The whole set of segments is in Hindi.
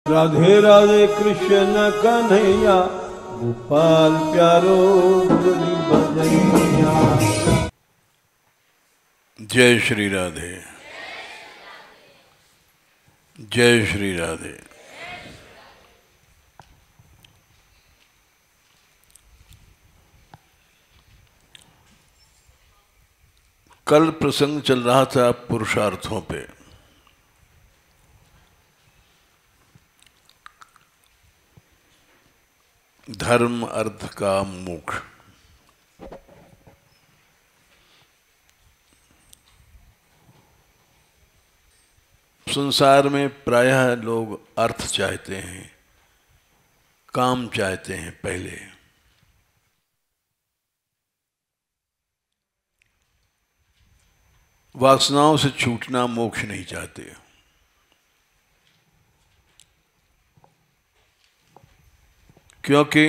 राधे राधे कृष्ण कन्हैया, गोपाल प्यारो मुरली बजैया। जय श्री राधे, जय श्री राधे। कल प्रसंग चल रहा था पुरुषार्थों पे। धर्म, अर्थ, काम, मोक्ष। संसार में प्रायः लोग अर्थ चाहते हैं, काम चाहते हैं पहले। वासनाओं से छूटना, मोक्ष नहीं चाहते। क्योंकि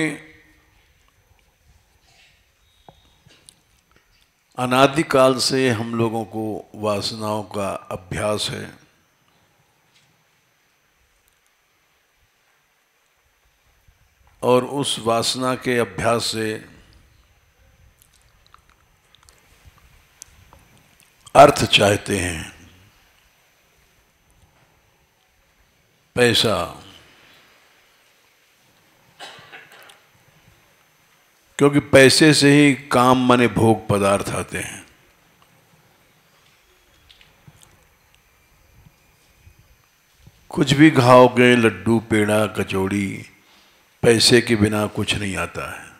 अनादिकाल से हम लोगों को वासनाओं का अभ्यास है। और उस वासना के अभ्यास से अर्थ चाहते हैं, पैसा। क्योंकि पैसे से ही काम माने भोग पदार्थ आते हैं। कुछ भी खाओगे, लड्डू, पेड़ा, कचौड़ी, पैसे के बिना कुछ नहीं आता है।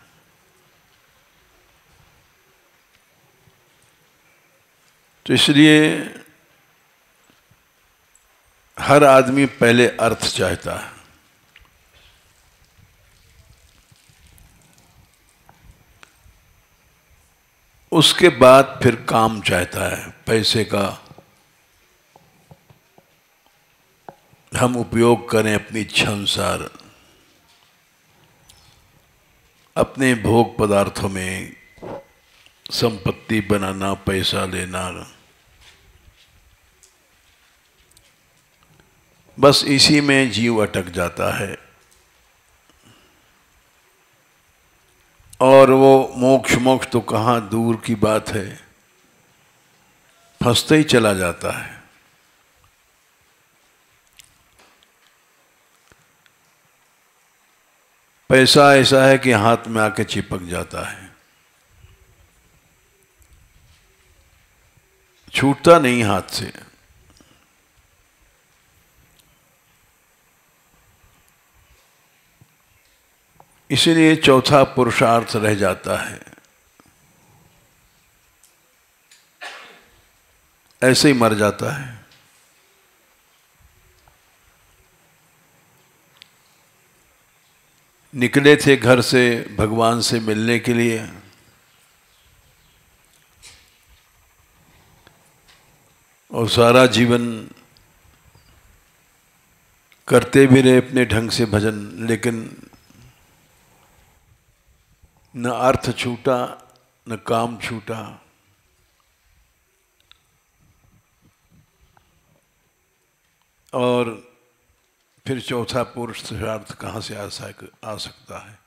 तो इसलिए हर आदमी पहले अर्थ चाहता है। उसके बाद फिर काम चाहता है, पैसे का हम उपयोग करें अपनी इच्छा अनुसार अपने भोग पदार्थों में, संपत्ति बनाना, पैसा लेना। बस इसी में जीव अटक जाता है और वो मोक्ष मोक्ष तो कहाँ दूर की बात है, फंसते ही चला जाता है। पैसा ऐसा है कि हाथ में आके चिपक जाता है, छूटता नहीं हाथ से। इसीलिए चौथा पुरुषार्थ रह जाता है। ऐसे ही मर जाता है। निकले थे घर से भगवान से मिलने के लिए, और सारा जीवन करते भी रहे अपने ढंग से भजन, लेकिन न अर्थ छूटा, न काम छूटा। और फिर चौथा पुरुषार्थ कहाँ से आ सकता है?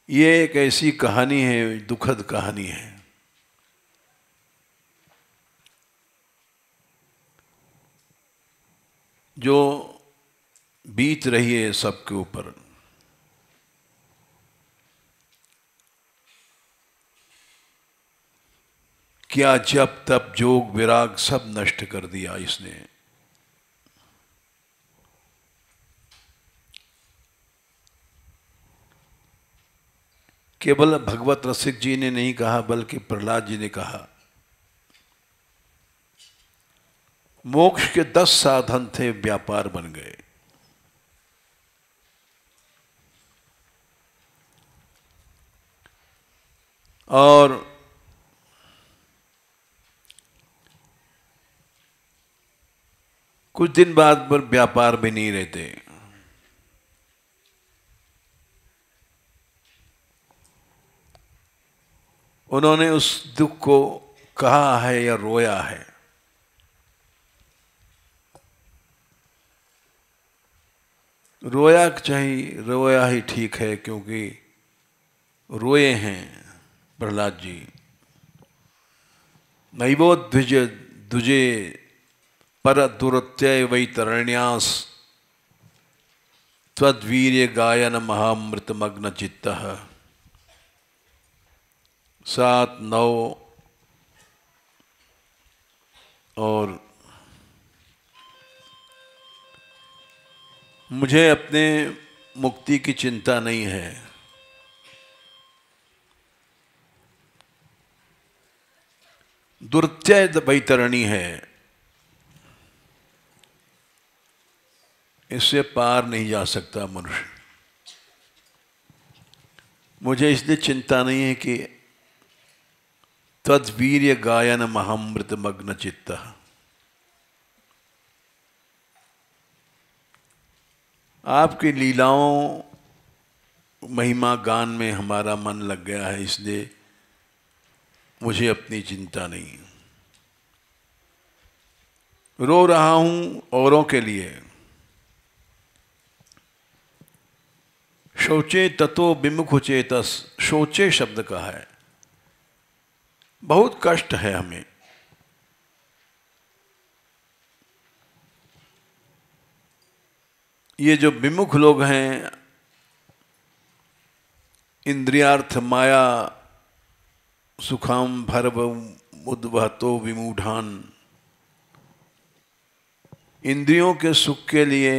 ये एक ऐसी कहानी है, दुखद कहानी है। जो बीत रही है सबके ऊपर। क्या जप तप जोग विराग सब नष्ट कर दिया इसने। केवल भगवत रसिक जी ने नहीं कहा, बल्कि प्रहलाद जी ने कहा। मोक्ष के 10 साधन थे, व्यापार बन गए। और कुछ दिन बाद पर व्यापार भी नहीं रहते। उन्होंने उस दुख को कहा है या रोया है। रोया ही ठीक है, क्योंकि रोए हैं प्रहलाद जी। नैवो द्विज दुजे पर दुरत्यय वैतरण्यास त्वद्वीर्य गायन महामृतमग्न चित्तः। 7, 9 और मुझे अपने मुक्ति की चिंता नहीं है। दुर्त्यय वैतरणी है, इससे पार नहीं जा सकता मनुष्य। मुझे इसलिए चिंता नहीं है कि तद्वीर्य गायन महामृत मग्न चित्तः। आपकी लीलाओं महिमा गान में हमारा मन लग गया है, इसलिए मुझे अपनी चिंता नहीं। रो रहा हूं औरों के लिए। शोचे ततो विमुख चेतस, शोचे शब्द का है। बहुत कष्ट है हमें। ये जो विमुख लोग हैं, इंद्रियार्थ माया सुखाम भरव उद्वहतो विमूढ़ान, इंद्रियों के सुख के लिए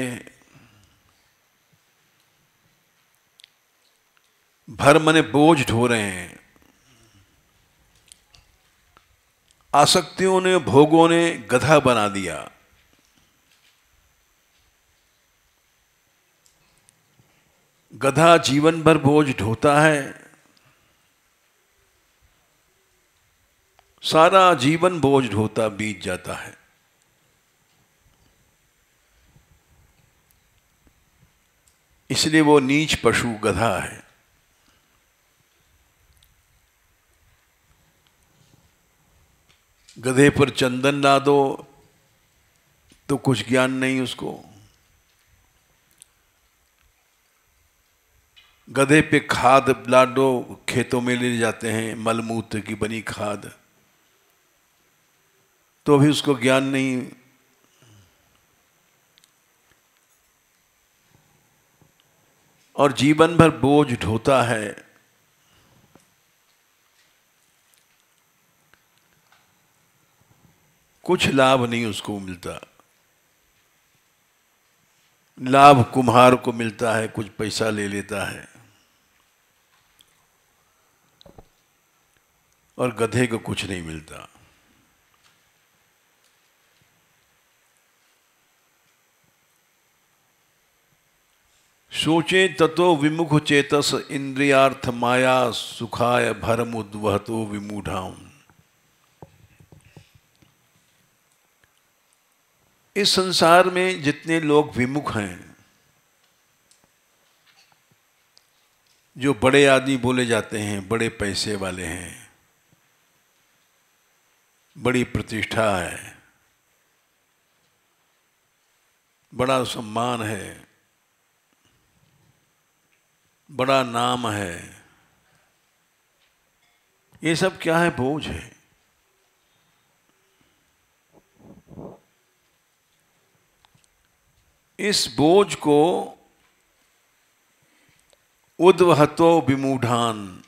भर मने बोझ ढो रहे हैं। आसक्तियों ने, भोगों ने गधा बना दिया। गधा जीवन भर बोझ ढोता है, सारा जीवन बोझ ढोता बीत जाता है। इसलिए वो नीच पशु गधा है। गधे पर चंदन ला दो तो कुछ ज्ञान नहीं उसको। गधे पे खाद ला दो, खेतों में ले जाते हैं मलमूत्र की बनी खाद, तो भी उसको ज्ञान नहीं। और जीवन भर बोझ ढोता है। कुछ लाभ नहीं उसको मिलता। लाभ कुम्हार को मिलता है, कुछ पैसा ले लेता है, और गधे को कुछ नहीं मिलता। सोचे ततो विमुख चेतस, इंद्रियार्थ माया सुखाय भरमुद्वहतो विमूढ़ाम। इस संसार में जितने लोग विमुख हैं, जो बड़े आदमी बोले जाते हैं, बड़े पैसे वाले हैं, बड़ी प्रतिष्ठा है, बड़ा सम्मान है, बड़ा नाम है, ये सब क्या है? बोझ है। इस बोझ को उद्वहतो विमूढ़ान,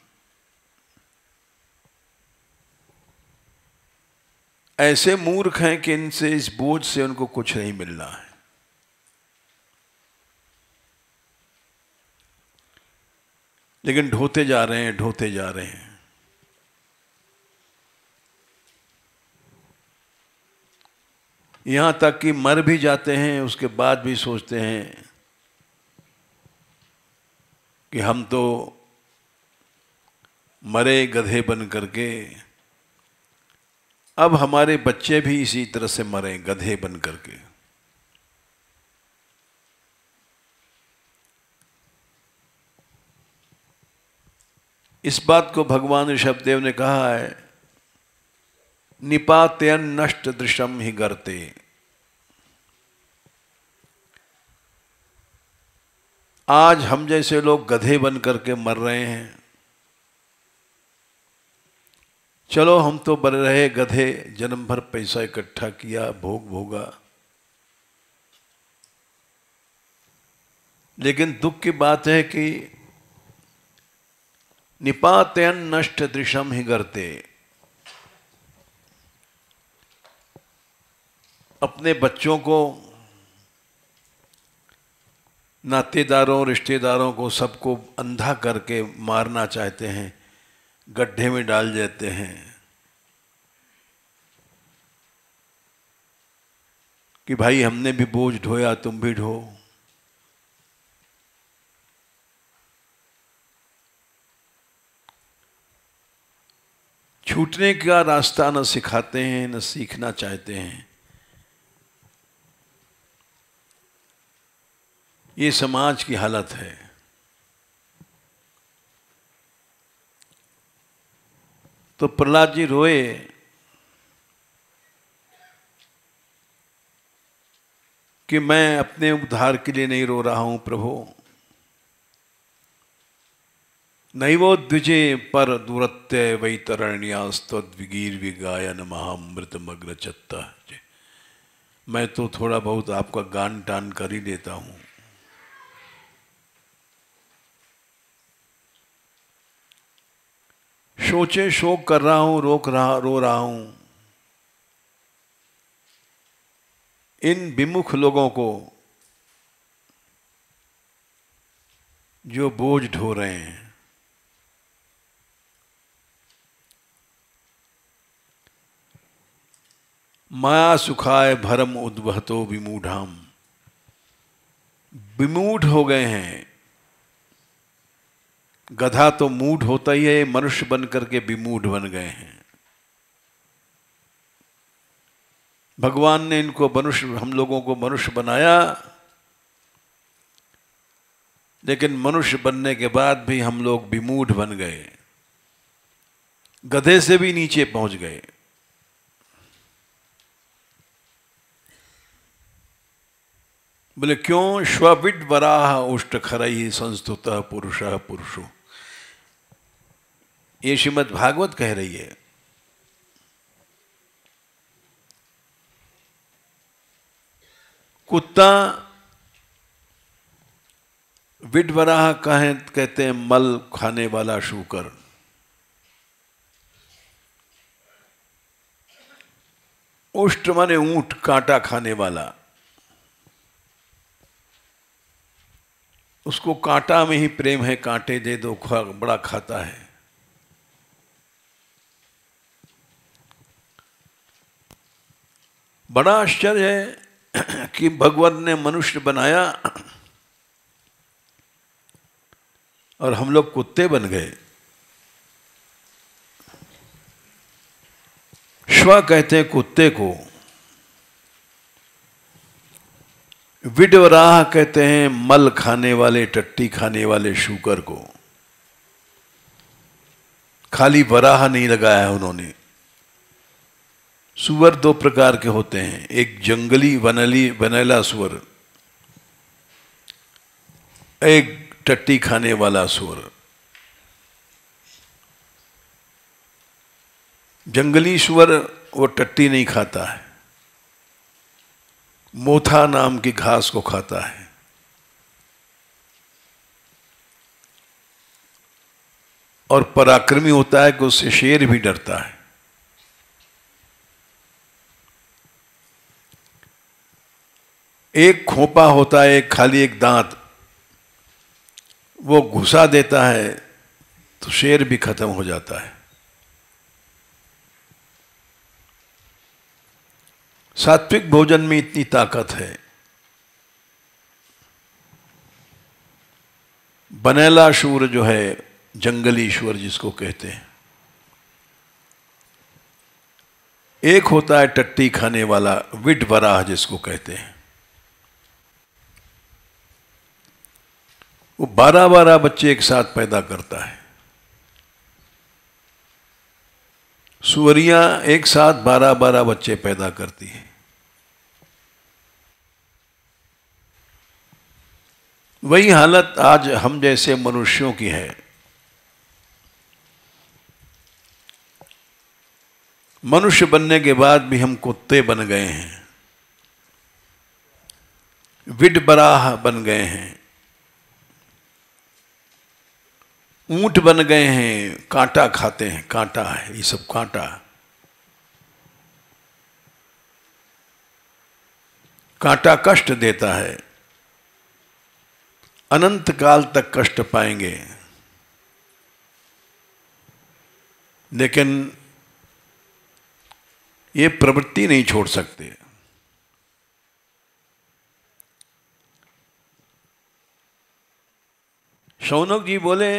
ऐसे मूर्ख हैं कि इनसे, इस बोझ से उनको कुछ नहीं मिलना है। लेकिन ढोते जा रहे हैं, ढोते जा रहे हैं। यहां तक कि मर भी जाते हैं, उसके बाद भी सोचते हैं कि हम तो मरे गधे बन करके, अब हमारे बच्चे भी इसी तरह से मरे गधे बन करके। इस बात को भगवान ऋषभदेव ने कहा है निपात्यन नष्ट दृशम ही गर्ते। आज हम जैसे लोग गधे बन करके मर रहे हैं। चलो हम तो बन रहे गधे, जन्म भर पैसा इकट्ठा किया, भोग भोगा, लेकिन दुख की बात है कि निपात्यन नष्ट दृशम ही गर्ते। अपने बच्चों को, नातेदारों, रिश्तेदारों को, सबको अंधा करके मारना चाहते हैं, गड्ढे में डाल देते हैं कि भाई हमने भी बोझ ढोया, तुम भी ढो। छूटने का रास्ता न सिखाते हैं, न सीखना चाहते हैं। ये समाज की हालत है। तो प्रहलाद जी रोए कि मैं अपने उद्धार के लिए नहीं रो रहा हूं प्रभु, नैवो द्विजे पर दुरत्य वैतरण्यास्तद्विगीर विगायन महामृतमग्र चत्ता। मैं तो थोड़ा बहुत आपका गान टान कर ही देता हूं। सोचे शोक कर रहा हूं, रो रहा हूं। इन विमुख लोगों को जो बोझ ढो रहे हैं। माया सुखाय भरम उद्वहतो विमूढ़ाम। विमूढ़ हो गए हैं। गधा तो मूढ़ होता ही है, मनुष्य बन करके विमूढ़ बन गए हैं। भगवान ने इनको मनुष्य, हम लोगों को मनुष्य बनाया, लेकिन मनुष्य बनने के बाद भी हम लोग विमूढ़ बन गए, गधे से भी नीचे पहुंच गए। बोले क्यों? श्वविड वराह उष्ट खरई संस्तुत पुरुषः पुरुषो। ये श्रीमद् भागवत कह रही है। कुत्ता विडवराह कहते हैं मल खाने वाला शूकर। उष्ट माने ऊंट, कांटा खाने वाला। उसको कांटा में ही प्रेम है, कांटे दे दो बड़ा खाता है। बड़ा आश्चर्य है कि भगवान ने मनुष्य बनाया और हम लोग कुत्ते बन गए। श्व कहते हैं कुत्ते को, विडवराह कहते हैं मल खाने वाले, टट्टी खाने वाले शूकर को। खाली वराह नहीं लगाया उन्होंने। सुअर दो प्रकार के होते हैं, एक जंगली वनैला सुअर, एक टट्टी खाने वाला सुअर। जंगली सुअर वो टट्टी नहीं खाता है, मोथा नाम की घास को खाता है। और पराक्रमी होता है कि उससे शेर भी डरता है। एक खोपा होता है, एक खाली एक दांत, वो घुसा देता है तो शेर भी खत्म हो जाता है। सात्विक भोजन में इतनी ताकत है। बनेला शूर जो है, जंगली ईश्वर जिसको कहते हैं, एक होता है टट्टी खाने वाला विडवराह जिसको कहते हैं। वो 12-12 बच्चे एक साथ पैदा करता है। सुअरियां एक साथ 12-12 बच्चे पैदा करती हैं। वही हालत आज हम जैसे मनुष्यों की है। मनुष्य बनने के बाद भी हम कुत्ते बन गए हैं, विडबराह बन गए हैं, ऊंट बन गए हैं, कांटा खाते हैं। कांटा है ये सब, कांटा। कांटा कष्ट देता है, अनंत काल तक कष्ट पाएंगे, लेकिन ये प्रवृत्ति नहीं छोड़ सकते। शौनक जी बोले,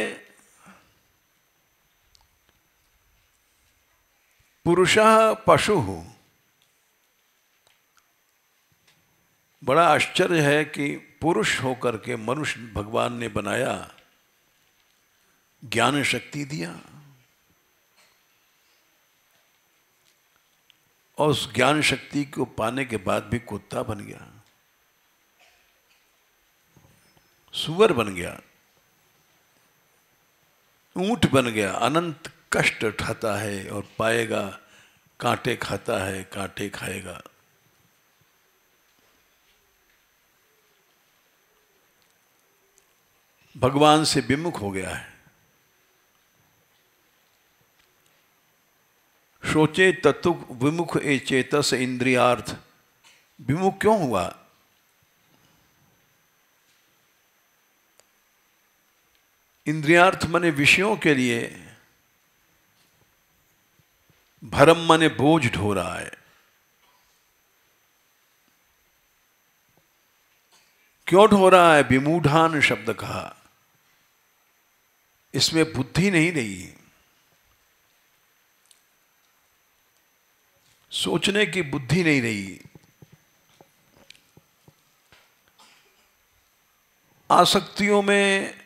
पुरुषः पशु। बड़ा आश्चर्य है कि पुरुष होकर के मनुष्य भगवान ने बनाया, ज्ञान शक्ति दिया, और उस ज्ञान शक्ति को पाने के बाद भी कुत्ता बन गया, सुअर बन गया, ऊंट बन गया, अनंत कष्ट उठाता है और पाएगा, कांटे खाता है, कांटे खाएगा। भगवान से विमुख हो गया है। सोचे तत्व विमुख ए चेतस इंद्रियार्थ। विमुख क्यों हुआ? इंद्रियार्थ माने विषयों के लिए, भरम माने बोझ ढो रहा है। क्यों ढो रहा है? विमूढ़ान शब्द कहा, इसमें बुद्धि नहीं रही, सोचने की बुद्धि नहीं रही, आसक्तियों में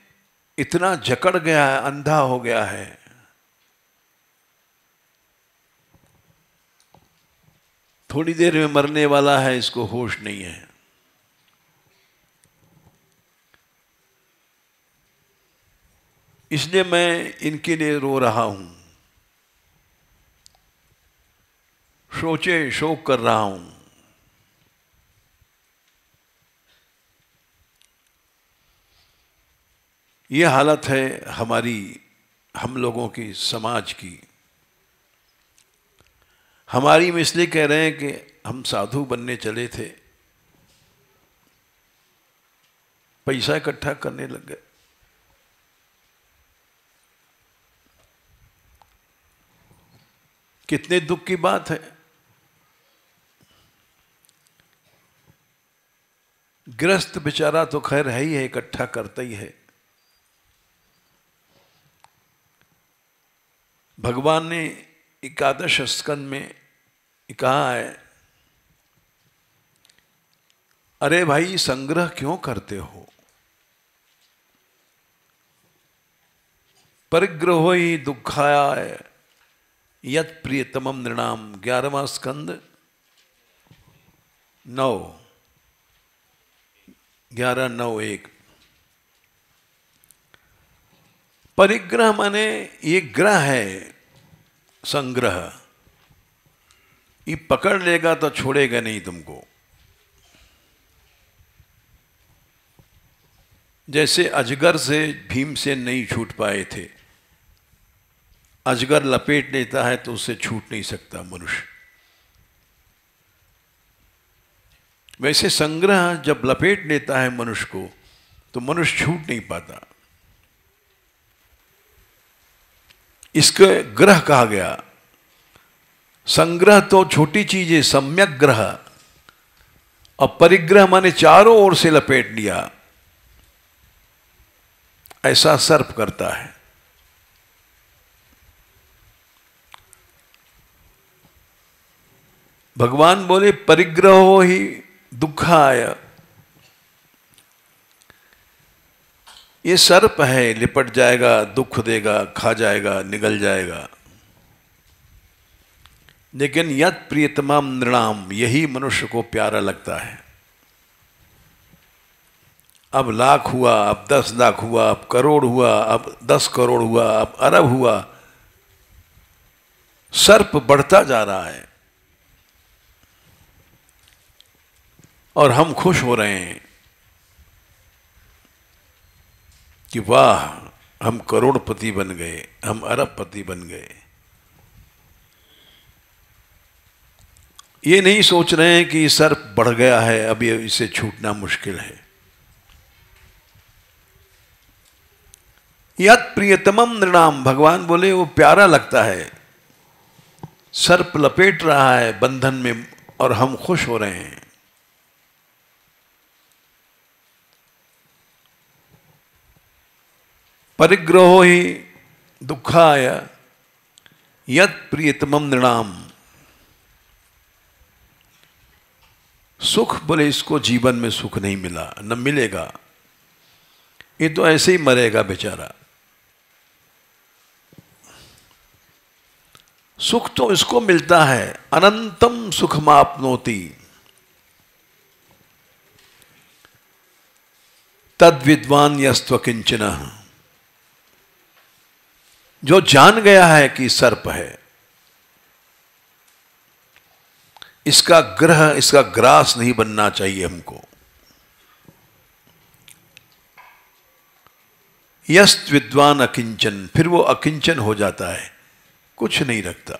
इतना जकड़ गया है, अंधा हो गया है। थोड़ी देर में मरने वाला है, इसको होश नहीं है। इसलिए मैं इनके लिए रो रहा हूं, सोचे शोक कर रहा हूं। ये हालत है हमारी, हम लोगों की, समाज की। हमारी में इसलिए कह रहे हैं कि हम साधु बनने चले थे, पैसा इकट्ठा करने लग गए। कितने दुख की बात है। गृहस्थ बेचारा तो खैर है ही है, इकट्ठा करता ही है। भगवान ने 11 स्कंद में कहा है, अरे भाई संग्रह क्यों करते हो? परिग्रहो ही दुखाय यत प्रियतमम नृणाम। 11वां स्कंद 9, 11:9:1। परिग्रह माने ये ग्रह है, संग्रह। ये पकड़ लेगा तो छोड़ेगा नहीं तुमको। जैसे अजगर से भीमसेन नहीं छूट पाए थे, अजगर लपेट लेता है तो उससे छूट नहीं सकता मनुष्य। वैसे संग्रह जब लपेट लेता है मनुष्य को तो मनुष्य छूट नहीं पाता। इसको ग्रह कहा गया। संग्रह तो छोटी चीज है, सम्यक ग्रह। और परिग्रह माने चारों ओर से लपेट लिया, ऐसा सर्प करता है। भगवान बोले परिग्रहो ही दुखाय। ये सर्प है, लिपट जाएगा, दुख देगा, खा जाएगा, निगल जाएगा। लेकिन यत प्रियतमम नृणाम, यही मनुष्य को प्यारा लगता है। अब लाख हुआ, अब 10 लाख हुआ, अब करोड़ हुआ, अब 10 करोड़ हुआ, अब अरब हुआ, सर्प बढ़ता जा रहा है और हम खुश हो रहे हैं कि वाह, हम करोड़पति बन गए, हम अरबपति बन गए। ये नहीं सोच रहे हैं कि सर्प बढ़ गया है, अब ये इसे छूटना मुश्किल है। यत प्रियतमम नृणाम, भगवान बोले वो प्यारा लगता है, सर्प लपेट रहा है बंधन में और हम खुश हो रहे हैं। परिग्रहो ही दुखाय यत प्रियतमम नृणाम, सुख बोले इसको जीवन में सुख नहीं मिला, न मिलेगा, ये तो ऐसे ही मरेगा बेचारा। सुख तो इसको मिलता है, अनंतम सुखमाप्नोति तद विद्वान यस्त्व किंचनः, जो जान गया है कि सर्प है, इसका ग्रह, इसका ग्रास नहीं बनना चाहिए हमको। यस्त विद्वान अकिंचन, फिर वो अकिंचन हो जाता है, कुछ नहीं रखता,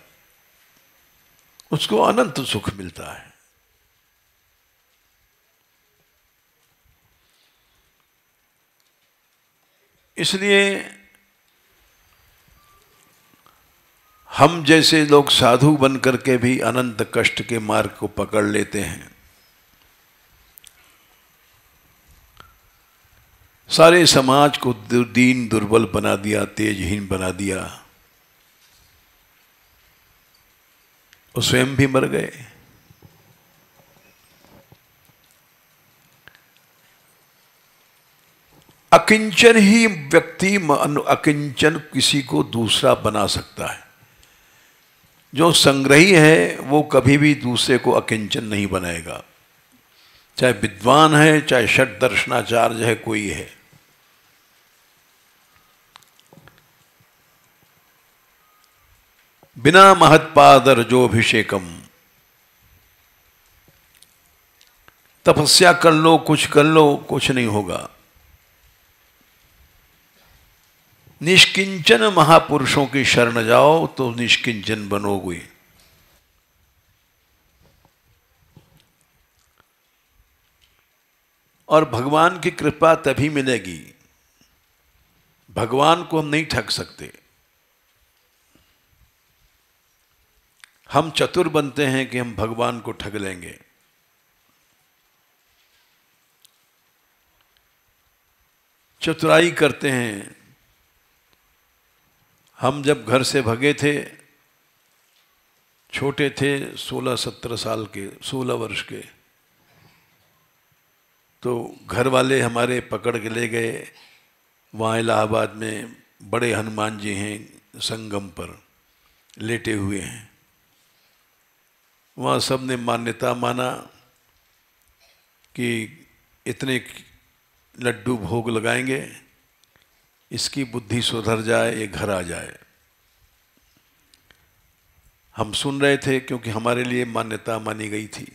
उसको अनंत सुख मिलता है। इसलिए हम जैसे लोग साधु बन करके भी अनंत कष्ट के मार्ग को पकड़ लेते हैं। सारे समाज को दीन दुर्बल बना दिया, तेजहीन बना दिया, और स्वयं भी मर गए। अकिंचन ही व्यक्ति अकिंचन किसी को दूसरा बना सकता है। जो संग्रही है वो कभी भी दूसरे को अकिंचन नहीं बनाएगा, चाहे विद्वान है, चाहे षट दर्शनाचार्य है, कोई है। बिना महत्पादर जो अभिषेकम, तपस्या कर लो, कुछ कर लो, कुछ नहीं होगा। निष्किंचन महापुरुषों की शरण जाओ तो निष्किंचन बनोगे। और भगवान की कृपा तभी मिलेगी, भगवान को हम नहीं ठग सकते। हम चतुर बनते हैं कि हम भगवान को ठग लेंगे। चतुराई करते हैं। हम जब घर से भगे थे, छोटे थे, 16-17 साल के, 16 वर्ष के, तो घर वाले हमारे पकड़ के ले गए। वहाँ इलाहाबाद में बड़े हनुमान जी हैं, संगम पर लेटे हुए हैं। वहाँ सब ने मान्यता माना कि इतने लड्डू भोग लगाएंगे, इसकी बुद्धि सुधर जाए, ये घर आ जाए। हम सुन रहे थे क्योंकि हमारे लिए मान्यता मानी गई थी।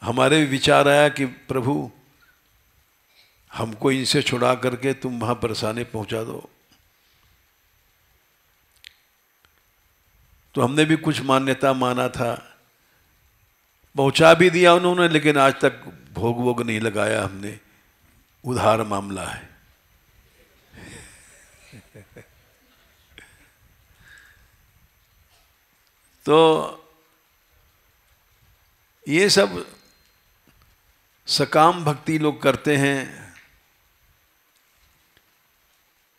हमारे विचार आया कि प्रभु हमको इनसे छुड़ा करके तुम वहाँ बरसाने पहुँचा दो। तो हमने भी कुछ मान्यता माना था, पहुँचा भी दिया उन्होंने, लेकिन आज तक भोग वोग नहीं लगाया हमने। उधार मामला है। तो ये सब सकाम भक्ति लोग करते हैं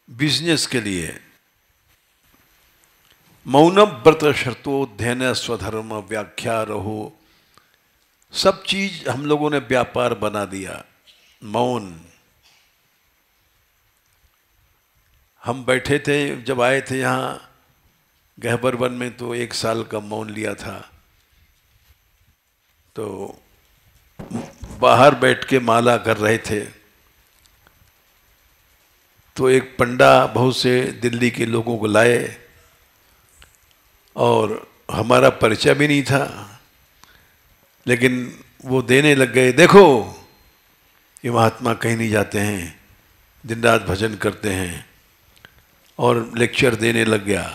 बिजनेस के लिए। मौन व्रत शर्तोध्ययन स्वधर्म व्याख्या रहो, सब चीज हम लोगों ने व्यापार बना दिया। मौन, हम बैठे थे, जब आए थे यहाँ गहबर वन में तो 1 साल का मौन लिया था। तो बाहर बैठ के माला कर रहे थे, तो एक पंडा बहुत से दिल्ली के लोगों को लाए और हमारा परिचय भी नहीं था, लेकिन वो देने लग गए, देखो ये महात्मा कहीं नहीं जाते हैं, दिन रात भजन करते हैं, और लेक्चर देने लग गया,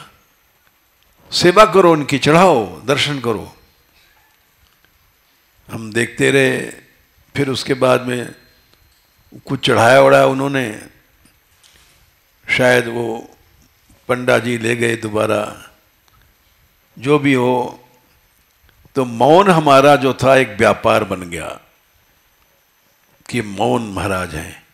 सेवा करो उनकी, चढ़ाओ, दर्शन करो। हम देखते रहे। फिर उसके बाद में कुछ चढ़ाया उड़ाया उन्होंने, शायद वो पंडा जी ले गए दोबारा, जो भी हो। तो मौन हमारा जो था एक व्यापार बन गया कि मौन महाराज हैं,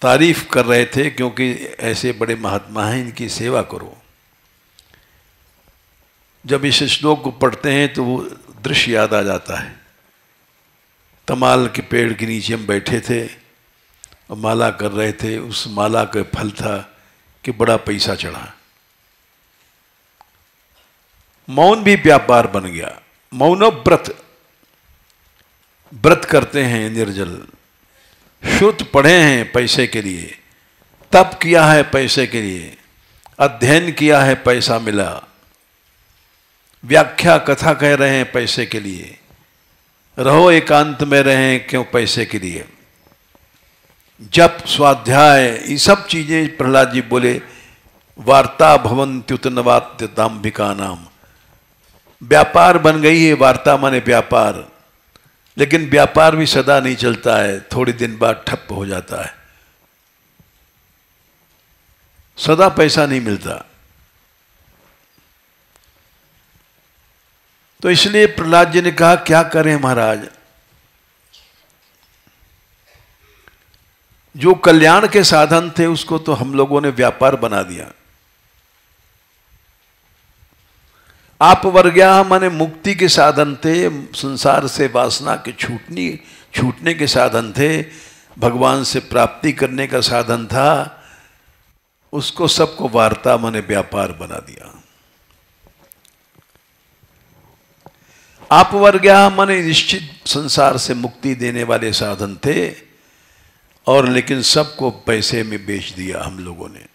तारीफ कर रहे थे क्योंकि ऐसे बड़े महात्मा हैं, इनकी सेवा करो। जब इस श्लोक को पढ़ते हैं तो वो दृश्य याद आ जाता है। तमाल के पेड़ के नीचे हम बैठे थे और माला कर रहे थे। उस माला का फल था कि बड़ा पैसा चढ़ा। मौन भी व्यापार बन गया। मौन व्रत, व्रत करते हैं निर्जल, श्रुत पढ़े हैं पैसे के लिए, तप किया है पैसे के लिए, अध्ययन किया है पैसा मिला, व्याख्या कथा कह रहे हैं पैसे के लिए, रहो एकांत में रहें क्यों पैसे के लिए, जप स्वाध्याय, ये सब चीजें प्रहलाद जी बोले वार्ता भवन्त्युतनवात्य दाम्भिका नाम। व्यापार बन गई है, वार्ता माने व्यापार, लेकिन व्यापार भी सदा नहीं चलता है, थोड़ी दिन बाद ठप हो जाता है, सदा पैसा नहीं मिलता। तो इसलिए प्रहलाद जी ने कहा क्या करें महाराज, जो कल्याण के साधन थे उसको तो हम लोगों ने व्यापार बना दिया। आप वर्ग्या माने मुक्ति के साधन थे, संसार से वासना के छूटने के साधन थे, भगवान से प्राप्ति करने का साधन था, उसको सबको वार्ता माने व्यापार बना दिया। आप वर्ग्या माने निश्चित संसार से मुक्ति देने वाले साधन थे, और लेकिन सबको पैसे में बेच दिया हम लोगों ने।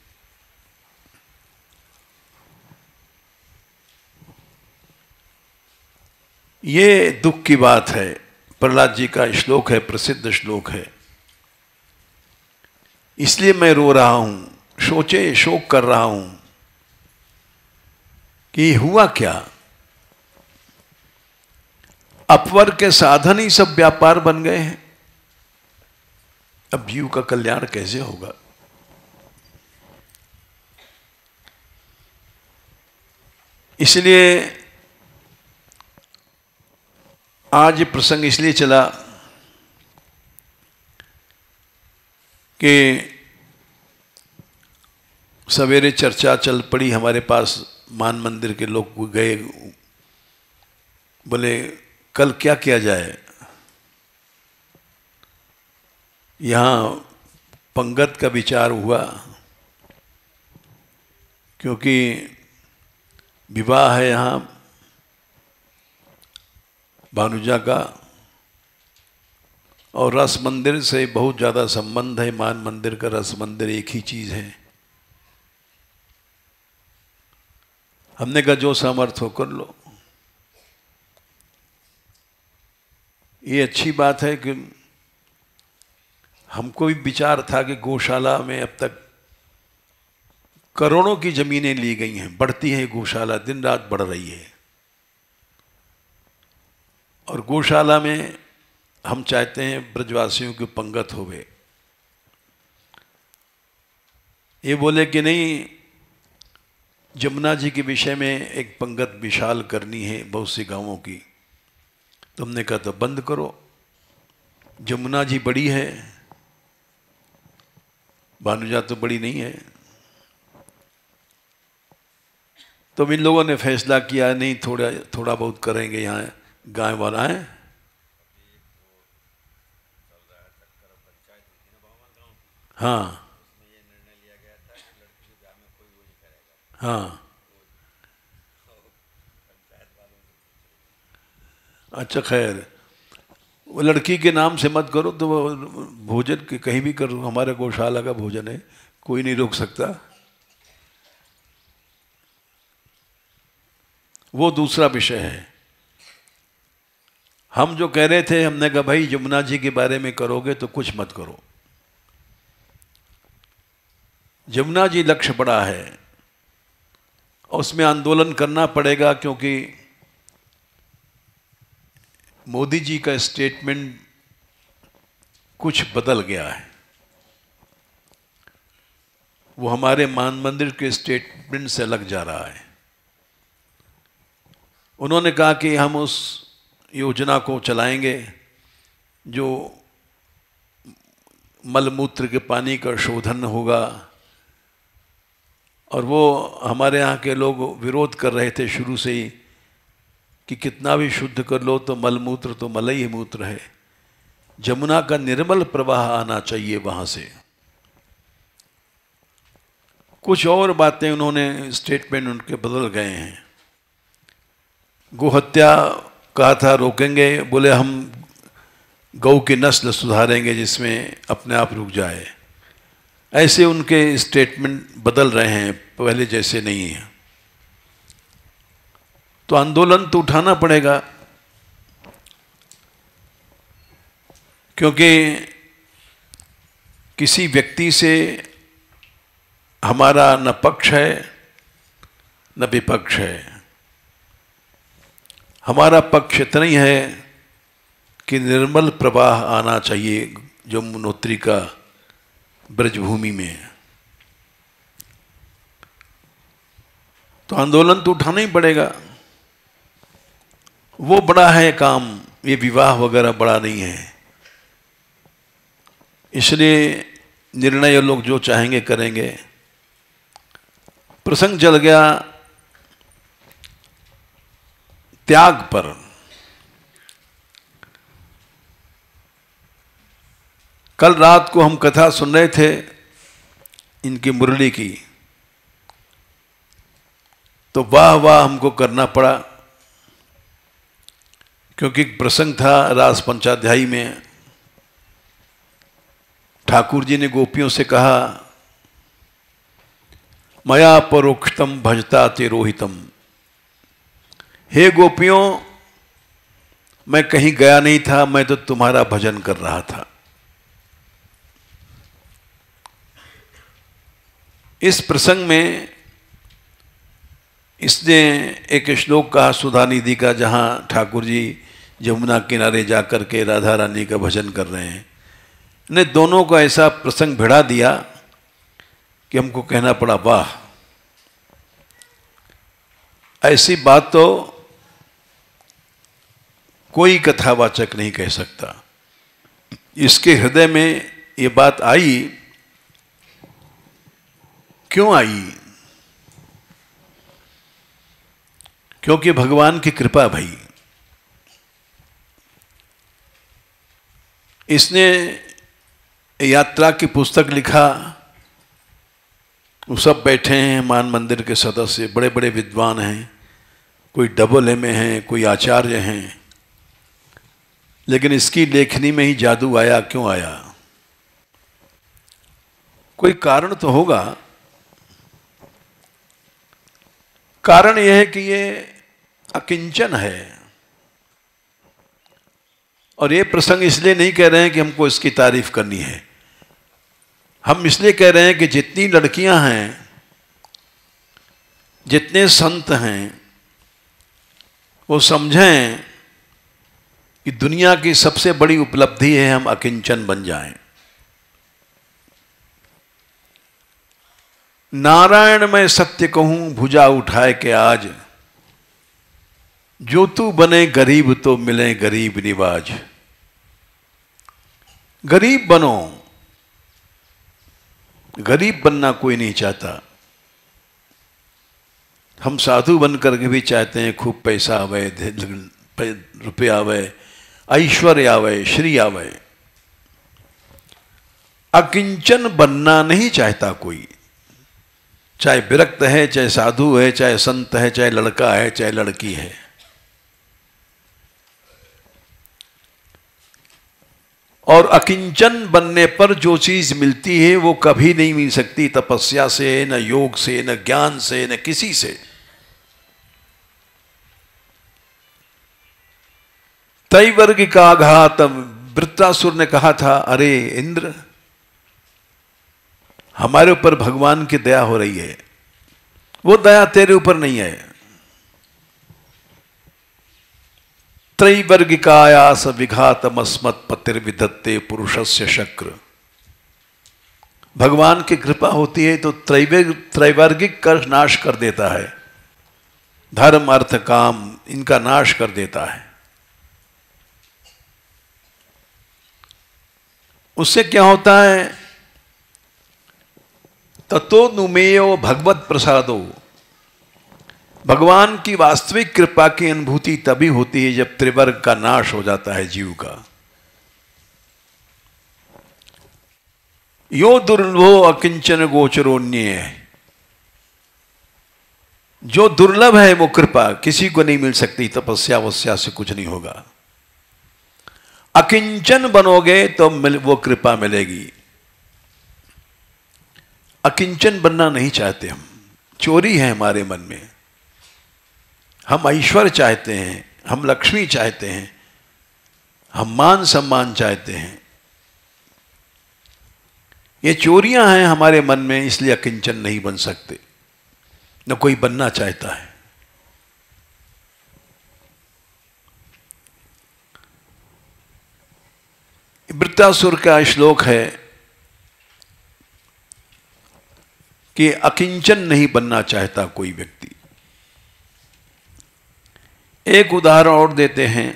ये दुख की बात है। प्रहलाद जी का श्लोक है, प्रसिद्ध श्लोक है। इसलिए मैं रो रहा हूं, शोक कर रहा हूं कि हुआ क्या। अपवर्ग के साधन ही सब व्यापार बन गए हैं। अब जीव का कल्याण कैसे होगा। इसलिए आज प्रसंग इसलिए चला कि सवेरे चर्चा चल पड़ी हमारे पास, मान मंदिर के लोग गए, बोले कल क्या किया जाए। यहाँ पंगत का विचार हुआ, क्योंकि विवाह है यहाँ भानुजा का, और रस मंदिर से बहुत ज़्यादा संबंध है। मान मंदिर का रस मंदिर एक ही चीज़ है। हमने कहा जो सामर्थ हो कर लो। ये अच्छी बात है कि हमको भी विचार था कि गौशाला में अब तक करोड़ों की जमीनें ली गई हैं, बढ़ती है गौशाला, दिन रात बढ़ रही है, और गौशाला में हम चाहते हैं ब्रजवासियों की पंगत होवे। ये बोले कि नहीं, जमुना जी के विषय में एक पंगत विशाल करनी है बहुत सी गांवों की। तो हमने कहा तो बंद करो, जमुना जी बड़ी है, भानुजा तो बड़ी नहीं है। तो इन लोगों ने फैसला किया नहीं, थोड़ा बहुत करेंगे, यहाँ गाय वाला है। हाँ हाँ, अच्छा खैर, वो लड़की के नाम से मत करो, तो वो भोजन के कहीं भी करो, हमारे गौशाला का भोजन है, कोई नहीं रोक सकता। वो दूसरा विषय है। हम जो कह रहे थे, हमने कहा भाई यमुना जी के बारे में करोगे तो कुछ मत करो। यमुना जी लक्ष्य बड़ा है और उसमें आंदोलन करना पड़ेगा, क्योंकि मोदी जी का स्टेटमेंट कुछ बदल गया है। वो हमारे मान मंदिर के स्टेटमेंट से अलग जा रहा है। उन्होंने कहा कि हम उस योजना को चलाएंगे जो मलमूत्र के पानी का शोधन होगा, और वो हमारे यहाँ के लोग विरोध कर रहे थे शुरू से ही कि कितना भी शुद्ध कर लो तो मलमूत्र तो मल ही मूत्र है, जमुना का निर्मल प्रवाह आना चाहिए वहाँ से। कुछ और बातें उन्होंने, स्टेटमेंट उनके बदल गए हैं। गोहत्या कहा था रोकेंगे, बोले हम गौ की नस्ल सुधारेंगे जिसमें अपने आप रुक जाए। ऐसे उनके स्टेटमेंट बदल रहे हैं, पहले जैसे नहीं है। तो आंदोलन तो उठाना पड़ेगा, क्योंकि किसी व्यक्ति से हमारा न पक्ष है न विपक्ष है। हमारा पक्ष इतना ही है कि निर्मल प्रवाह आना चाहिए यमुनोत्री का ब्रजभूमि में। तो आंदोलन तो उठाना ही पड़ेगा। वो बड़ा है काम, ये विवाह वगैरह बड़ा नहीं है। इसलिए निर्णय लोग जो चाहेंगे करेंगे। प्रसंग चल गया त्याग पर। कल रात को हम कथा सुन रहे थे इनकी मुरली की, तो वाह वाह हमको करना पड़ा, क्योंकि प्रसंग था रास पंचाध्यायी में। ठाकुर जी ने गोपियों से कहा, मया परोक्षतम भजता तिरोहितम। हे गोपियों, मैं कहीं गया नहीं था, मैं तो तुम्हारा भजन कर रहा था। इस प्रसंग में इसने एक श्लोक कहा सुधा निधि का, जहां ठाकुर जी यमुना किनारे जाकर के राधा रानी का भजन कर रहे हैं। ने दोनों का ऐसा प्रसंग भिड़ा दिया कि हमको कहना पड़ा वाह, ऐसी बात तो कोई कथावाचक नहीं कह सकता। इसके हृदय में ये बात आई, क्यों आई? क्योंकि भगवान की कृपा भाई। इसने यात्रा की पुस्तक लिखा, वो सब बैठे हैं मान मंदिर के सदस्य, बड़े बड़े विद्वान हैं, कोई डबल एमए हैं, कोई आचार्य हैं, लेकिन इसकी लेखनी में ही जादू आया। क्यों आया? कोई कारण तो होगा। कारण यह है कि ये अकिंचन है। और ये प्रसंग इसलिए नहीं कह रहे हैं कि हमको इसकी तारीफ करनी है, हम इसलिए कह रहे हैं कि जितनी लड़कियां हैं, जितने संत हैं, वो समझें कि दुनिया की सबसे बड़ी उपलब्धि है हम अकिंचन बन जाएं। नारायण मैं सत्य कहूं भुजा उठाए के आज, जो तू बने गरीब तो मिले गरीब निवाज। गरीब बनो, गरीब बनना कोई नहीं चाहता। हम साधु बन करके भी चाहते हैं खूब पैसा आवे, रुपया आवे, ऐश्वर्य आवे, श्री आवे। अकिंचन बनना नहीं चाहता कोई, चाहे विरक्त है, चाहे साधु है, चाहे संत है, चाहे लड़का है, चाहे लड़की है। और अकिंचन बनने पर जो चीज मिलती है वो कभी नहीं मिल सकती तपस्या से, न योग से, न ज्ञान से, न किसी से। त्रैवर्गिकाघात, वृत्रासुर ने कहा था, अरे इंद्र, हमारे ऊपर भगवान की दया हो रही है, वो दया तेरे ऊपर नहीं है। त्रैवर्गिकायास विघातमस्मत् पतिर्विधत्ते पुरुषस्य शक्र। भगवान की कृपा होती है तो त्रैवर्गिक का नाश कर देता है, धर्म अर्थ काम इनका नाश कर देता है। उससे क्या होता है? ततो नुमेयो भगवत प्रसादो। भगवान की वास्तविक कृपा की अनुभूति तभी होती है जब त्रिवर्ग का नाश हो जाता है जीव का। यो दुर्लभो अकिंचन गोचरोन्य, जो दुर्लभ है वो कृपा किसी को नहीं मिल सकती, तपस्या वस्या से कुछ नहीं होगा। अकिंचन बनोगे तो वो कृपा मिलेगी। अकिंचन बनना नहीं चाहते हम, चोरी है हमारे मन में। हम ऐश्वर्य चाहते हैं, हम लक्ष्मी चाहते हैं, हम मान सम्मान चाहते हैं। ये चोरियां हैं हमारे मन में, इसलिए अकिंचन नहीं बन सकते, न कोई बनना चाहता है। वृत्रासुर का श्लोक है कि अकिंचन नहीं बनना चाहता कोई व्यक्ति। एक उदाहरण और देते हैं।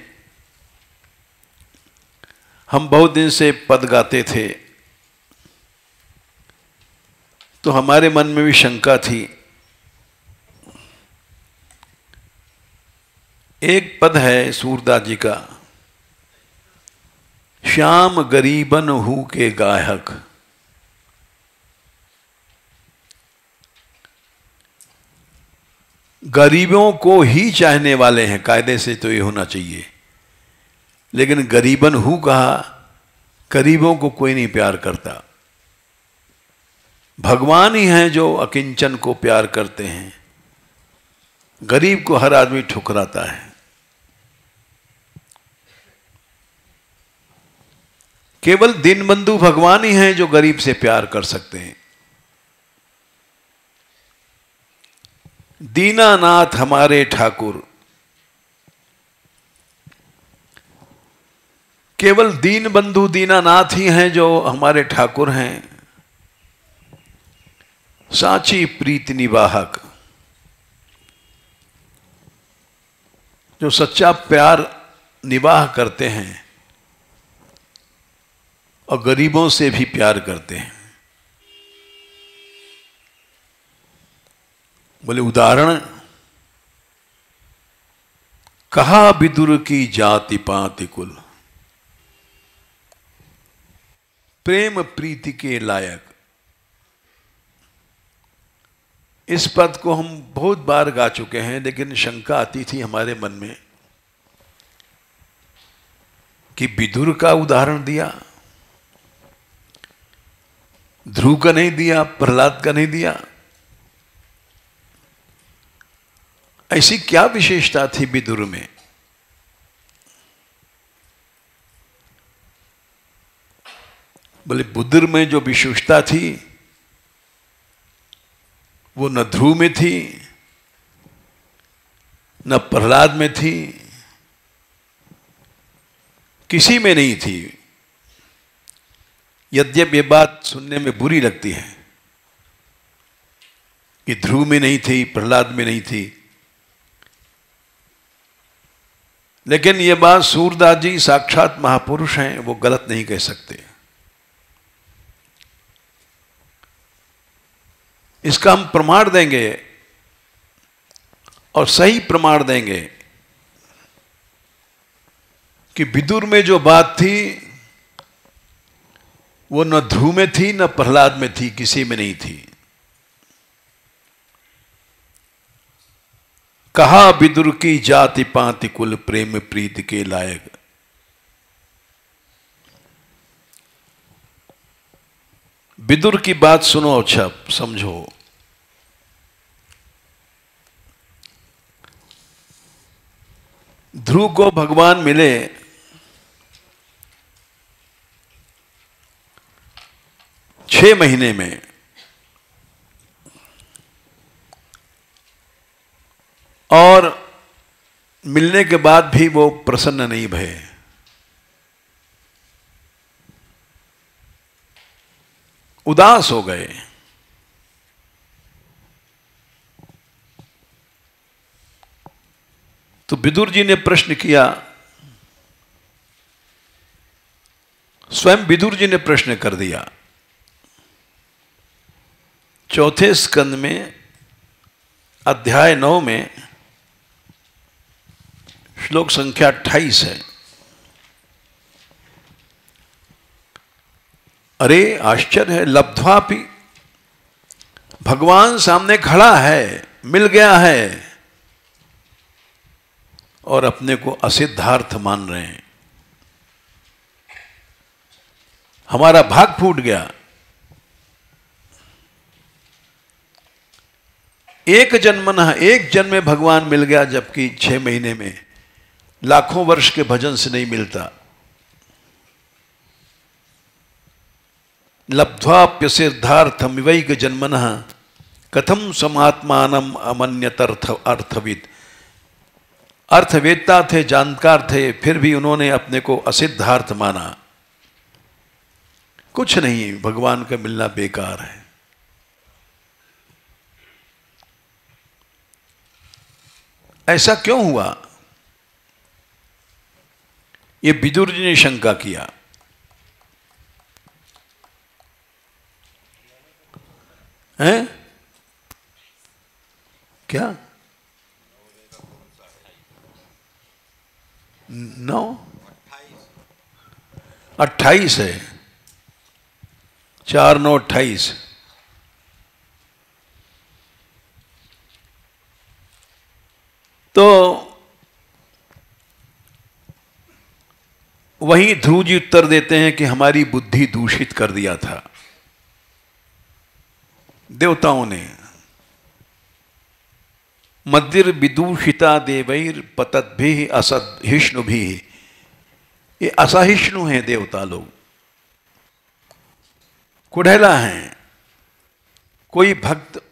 हम बहुत दिन से पद गाते थे तो हमारे मन में भी शंका थी। एक पद है सूरदास जी का, श्याम गरीबन हूं के गायक। गरीबों को ही चाहने वाले हैं, कायदे से तो ये होना चाहिए, लेकिन गरीबन हूं कहा, गरीबों को कोई नहीं प्यार करता। भगवान ही हैं जो अकिंचन को प्यार करते हैं। गरीब को हर आदमी ठुकराता है। केवल दीनबंधु भगवान ही हैं जो गरीब से प्यार कर सकते हैं। दीनानाथ हमारे ठाकुर, केवल दीनबंधु दीनानाथ ही हैं जो हमारे ठाकुर हैं। साची प्रीति निवाहक, जो सच्चा प्यार निवाह करते हैं और गरीबों से भी प्यार करते हैं। बोले उदाहरण, कहा विदुर की जाति पाति कुल, प्रेम प्रीति के लायक। इस पद को हम बहुत बार गा चुके हैं, लेकिन शंका आती थी हमारे मन में कि विदुर का उदाहरण दिया, ध्रुव का नहीं दिया, प्रहलाद का नहीं दिया। ऐसी क्या विशेषता थी विदुर में? बोले बुद्र में जो विशेषता थी वो न ध्रुव में थी, न प्रहलाद में थी, किसी में नहीं थी। यद्यप ये बात सुनने में बुरी लगती है कि ध्रुव में नहीं थी, प्रहलाद में नहीं थी, लेकिन ये बात सूरदास जी साक्षात महापुरुष हैं, वो गलत नहीं कह सकते। इसका हम प्रमाण देंगे और सही प्रमाण देंगे कि विदुर में जो बात थी वो न ध्रुव में थी न प्रहलाद में थी, किसी में नहीं थी। कहा विदुर की जाति पाति कुल प्रेम प्रीति के लायक। विदुर की बात सुनो, अच्छा समझो। ध्रुव को भगवान मिले 6 महीने में, और मिलने के बाद भी वो प्रसन्न नहीं भये। उदास हो गए। तो विदुर जी ने प्रश्न किया, स्वयं विदुर जी ने प्रश्न कर दिया। 4 स्कंद में अध्याय 9 में श्लोक संख्या 28 है। अरे आश्चर्य है, लब्ध्वापि, भगवान सामने खड़ा है, मिल गया है, और अपने को असिद्धार्थ मान रहे हैं। हमारा भाग फूट गया। एक जन्म में भगवान मिल गया, जबकि 6 महीने में लाखों वर्ष के भजन से नहीं मिलता। लब्ध्वाप्यसिद्धार्थम विवैक जन्मनः कथम समात्मानम अमन्यतर्थ अर्थविद। अर्थवेत्ता थे, जानकार थे, फिर भी उन्होंने अपने को असिद्धार्थ माना। कुछ नहीं, भगवान का मिलना बेकार है। ऐसा क्यों हुआ? ये विदुर जी ने शंका किया। हैं? क्या? 9 28 है। 4 9 28। तो वहीं ध्रुव जी उत्तर देते हैं कि हमारी बुद्धि दूषित कर दिया था देवताओं ने। मद्दिर विदूषिता देवैर पतद्भिः असहिष्णुभिः। ये असहिष्णु हैं देवता लोग, कुढ़ैला हैं। कोई भक्त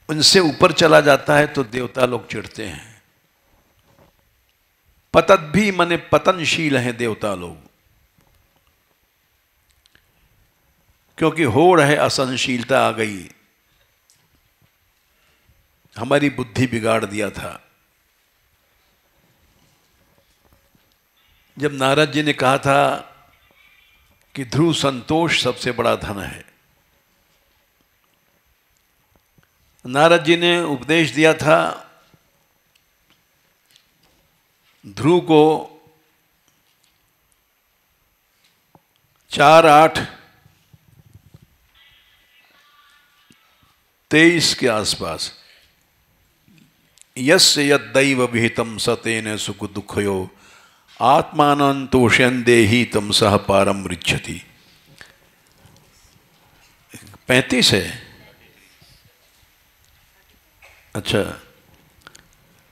उनसे ऊपर चला जाता है तो देवता लोग चिढ़ते हैं। पतद्भि माने पतनशील हैं देवता लोग, क्योंकि होड़ है, असहनशीलता आ गई, हमारी बुद्धि बिगाड़ दिया था। जब नारद जी ने कहा था कि ध्रुव संतोष सबसे बड़ा धन है, नारद जी ने उपदेश दिया था ध्रुव को 4-8-23 के आसपास, यस्य यद्दैव विहितं सतेन सुख दुःखयो आत्मानं तोषयन् देहि तं सह पारं मृच्छति। 35 है। अच्छा,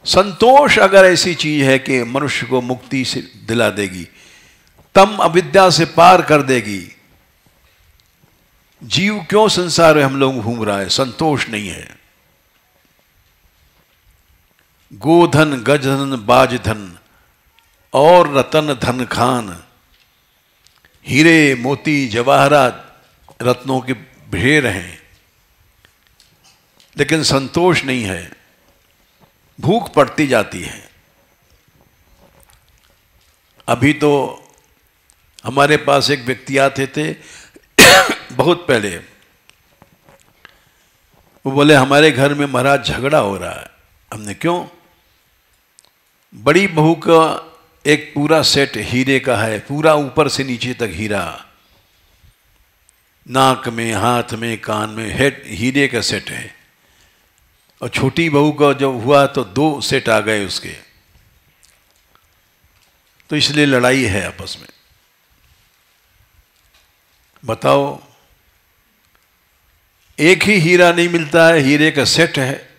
संतोष अगर ऐसी चीज है कि मनुष्य को मुक्ति से दिला देगी, तम अविद्या से पार कर देगी, जीव क्यों संसार में हम लोग घूम रहा है? संतोष नहीं है। गोधन गजधन बाजधन और रतन धन खान, हीरे मोती जवाहरात रत्नों के ढेर हैं, लेकिन संतोष नहीं है। भूख पड़ती जाती है। अभी तो हमारे पास एक व्यक्ति आते थे बहुत पहले, वो बोले हमारे घर में महाराज झगड़ा हो रहा है। हमने क्यों? बड़ी बहू का एक पूरा सेट हीरे का है, पूरा ऊपर से नीचे तक हीरा, नाक में, हाथ में, कान में हेड हीरे का सेट है। और छोटी बहू का जब हुआ तो 2 सेट आ गए उसके। तो इसलिए लड़ाई है आपस में। बताओ, एक ही हीरा नहीं मिलता है, हीरे का सेट है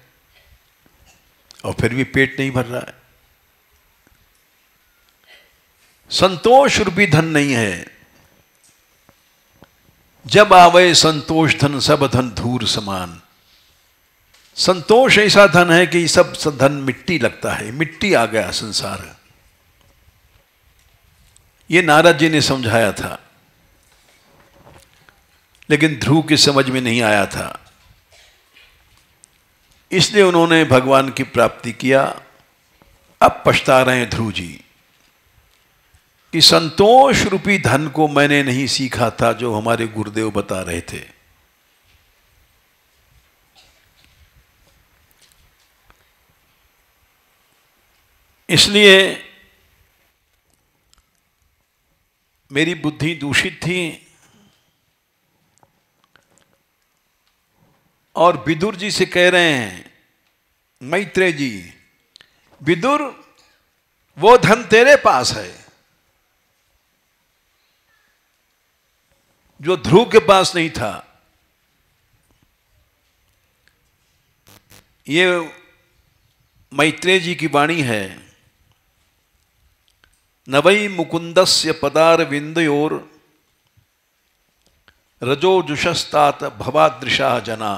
और फिर भी पेट नहीं भर रहा है। संतोष रूपी धन नहीं है। जब आवे संतोष धन सब धन धूर समान। संतोष ऐसा धन है कि सब धन मिट्टी लगता है, मिट्टी आ गया संसार। ये नारद जी ने समझाया था, लेकिन ध्रुव की समझ में नहीं आया था। इसलिए उन्होंने भगवान की प्राप्ति किया। अब पछता रहे हैं ध्रुव जी कि संतोष रूपी धन को मैंने नहीं सीखा था जो हमारे गुरुदेव बता रहे थे। इसलिए मेरी बुद्धि दूषित थी और विदुर जी से कह रहे हैं, मैत्रेय जी, विदुर वो धन तेरे पास है जो ध्रुव के पास नहीं था। ये मैत्रेय जी की वाणी है। नवै मुकुंदस्य पदार विंदयोर रजो जुषस्तात भवादृशा जना।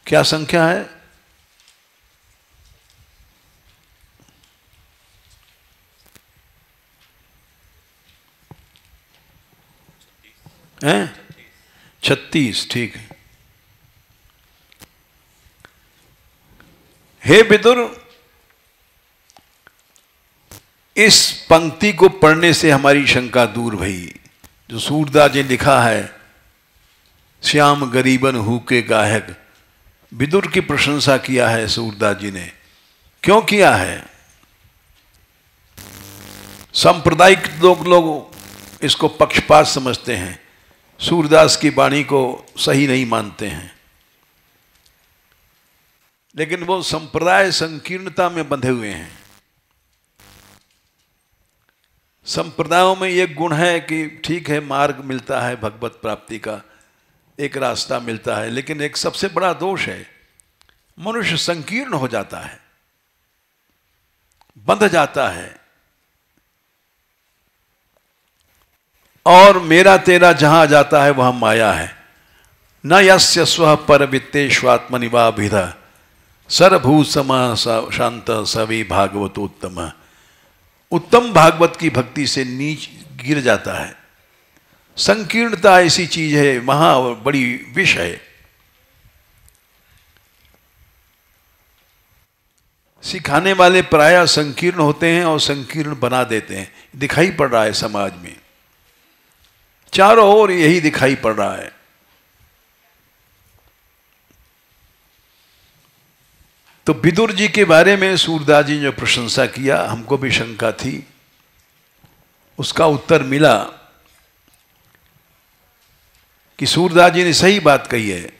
क्या संख्या है? हैं? 36। ठीक है। हे विदुर, इस पंक्ति को पढ़ने से हमारी शंका दूर भई। जो सूरदास जी लिखा है, श्याम गरीबन हु के गायक, विदुर की प्रशंसा किया है सूरदास जी ने। क्यों किया है? सांप्रदायिक लोग इसको पक्षपात समझते हैं, सूरदास की वाणी को सही नहीं मानते हैं। लेकिन वो संप्रदाय संकीर्णता में बंधे हुए हैं। संप्रदायों में ये गुण है कि ठीक है, मार्ग मिलता है भगवत प्राप्ति का, एक रास्ता मिलता है, लेकिन एक सबसे बड़ा दोष है, मनुष्य संकीर्ण हो जाता है, बंध जाता है। और मेरा तेरा जहां जाता है वहां माया है। न यस्य स्व पर वित्तेष्वात्मनिवाभिधा सर्वभूत समा शांत सवी भागवतोत्तम। उत्तम भागवत की भक्ति से नीच गिर जाता है। संकीर्णता ऐसी चीज है, वहां बड़ी विष है। सिखाने वाले प्रायः संकीर्ण होते हैं और संकीर्ण बना देते हैं। दिखाई पड़ रहा है समाज में, चारों ओर यही दिखाई पड़ रहा है। तो विदुर जी के बारे में सूरदास जी ने जो प्रशंसा किया, हमको भी शंका थी, उसका उत्तर मिला कि सूरदास जी ने सही बात कही है।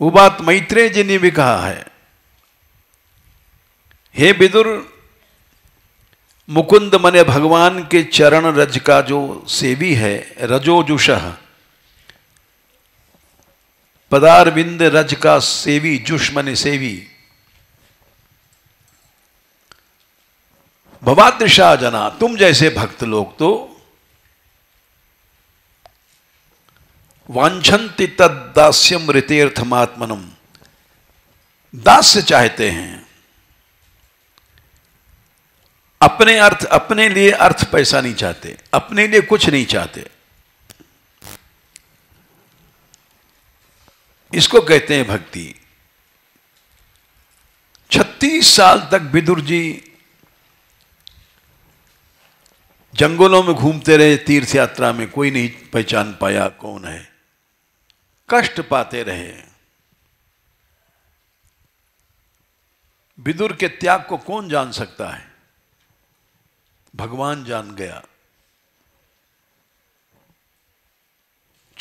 वो बात मैत्रेय जी ने भी कहा है। हे विदुर, मुकुंद मने भगवान के चरण रज का जो सेवी है, रजोजुषः, पदारविंद रज का सेवी, जुष मने सेवी, भवादृशा जना, तुम जैसे भक्त लोग तो वांछन्ति तद्दास्यम ऋतेर्थमात्मनम, दास्य चाहते हैं, अपने अर्थ, अपने लिए अर्थ पैसा नहीं चाहते, अपने लिए कुछ नहीं चाहते। इसको कहते हैं भक्ति। 36 साल तक विदुर जी जंगलों में घूमते रहे, तीर्थ यात्रा में, कोई नहीं पहचान पाया कौन है, कष्ट पाते रहे। विदुर के त्याग को कौन जान सकता है? भगवान जान गया।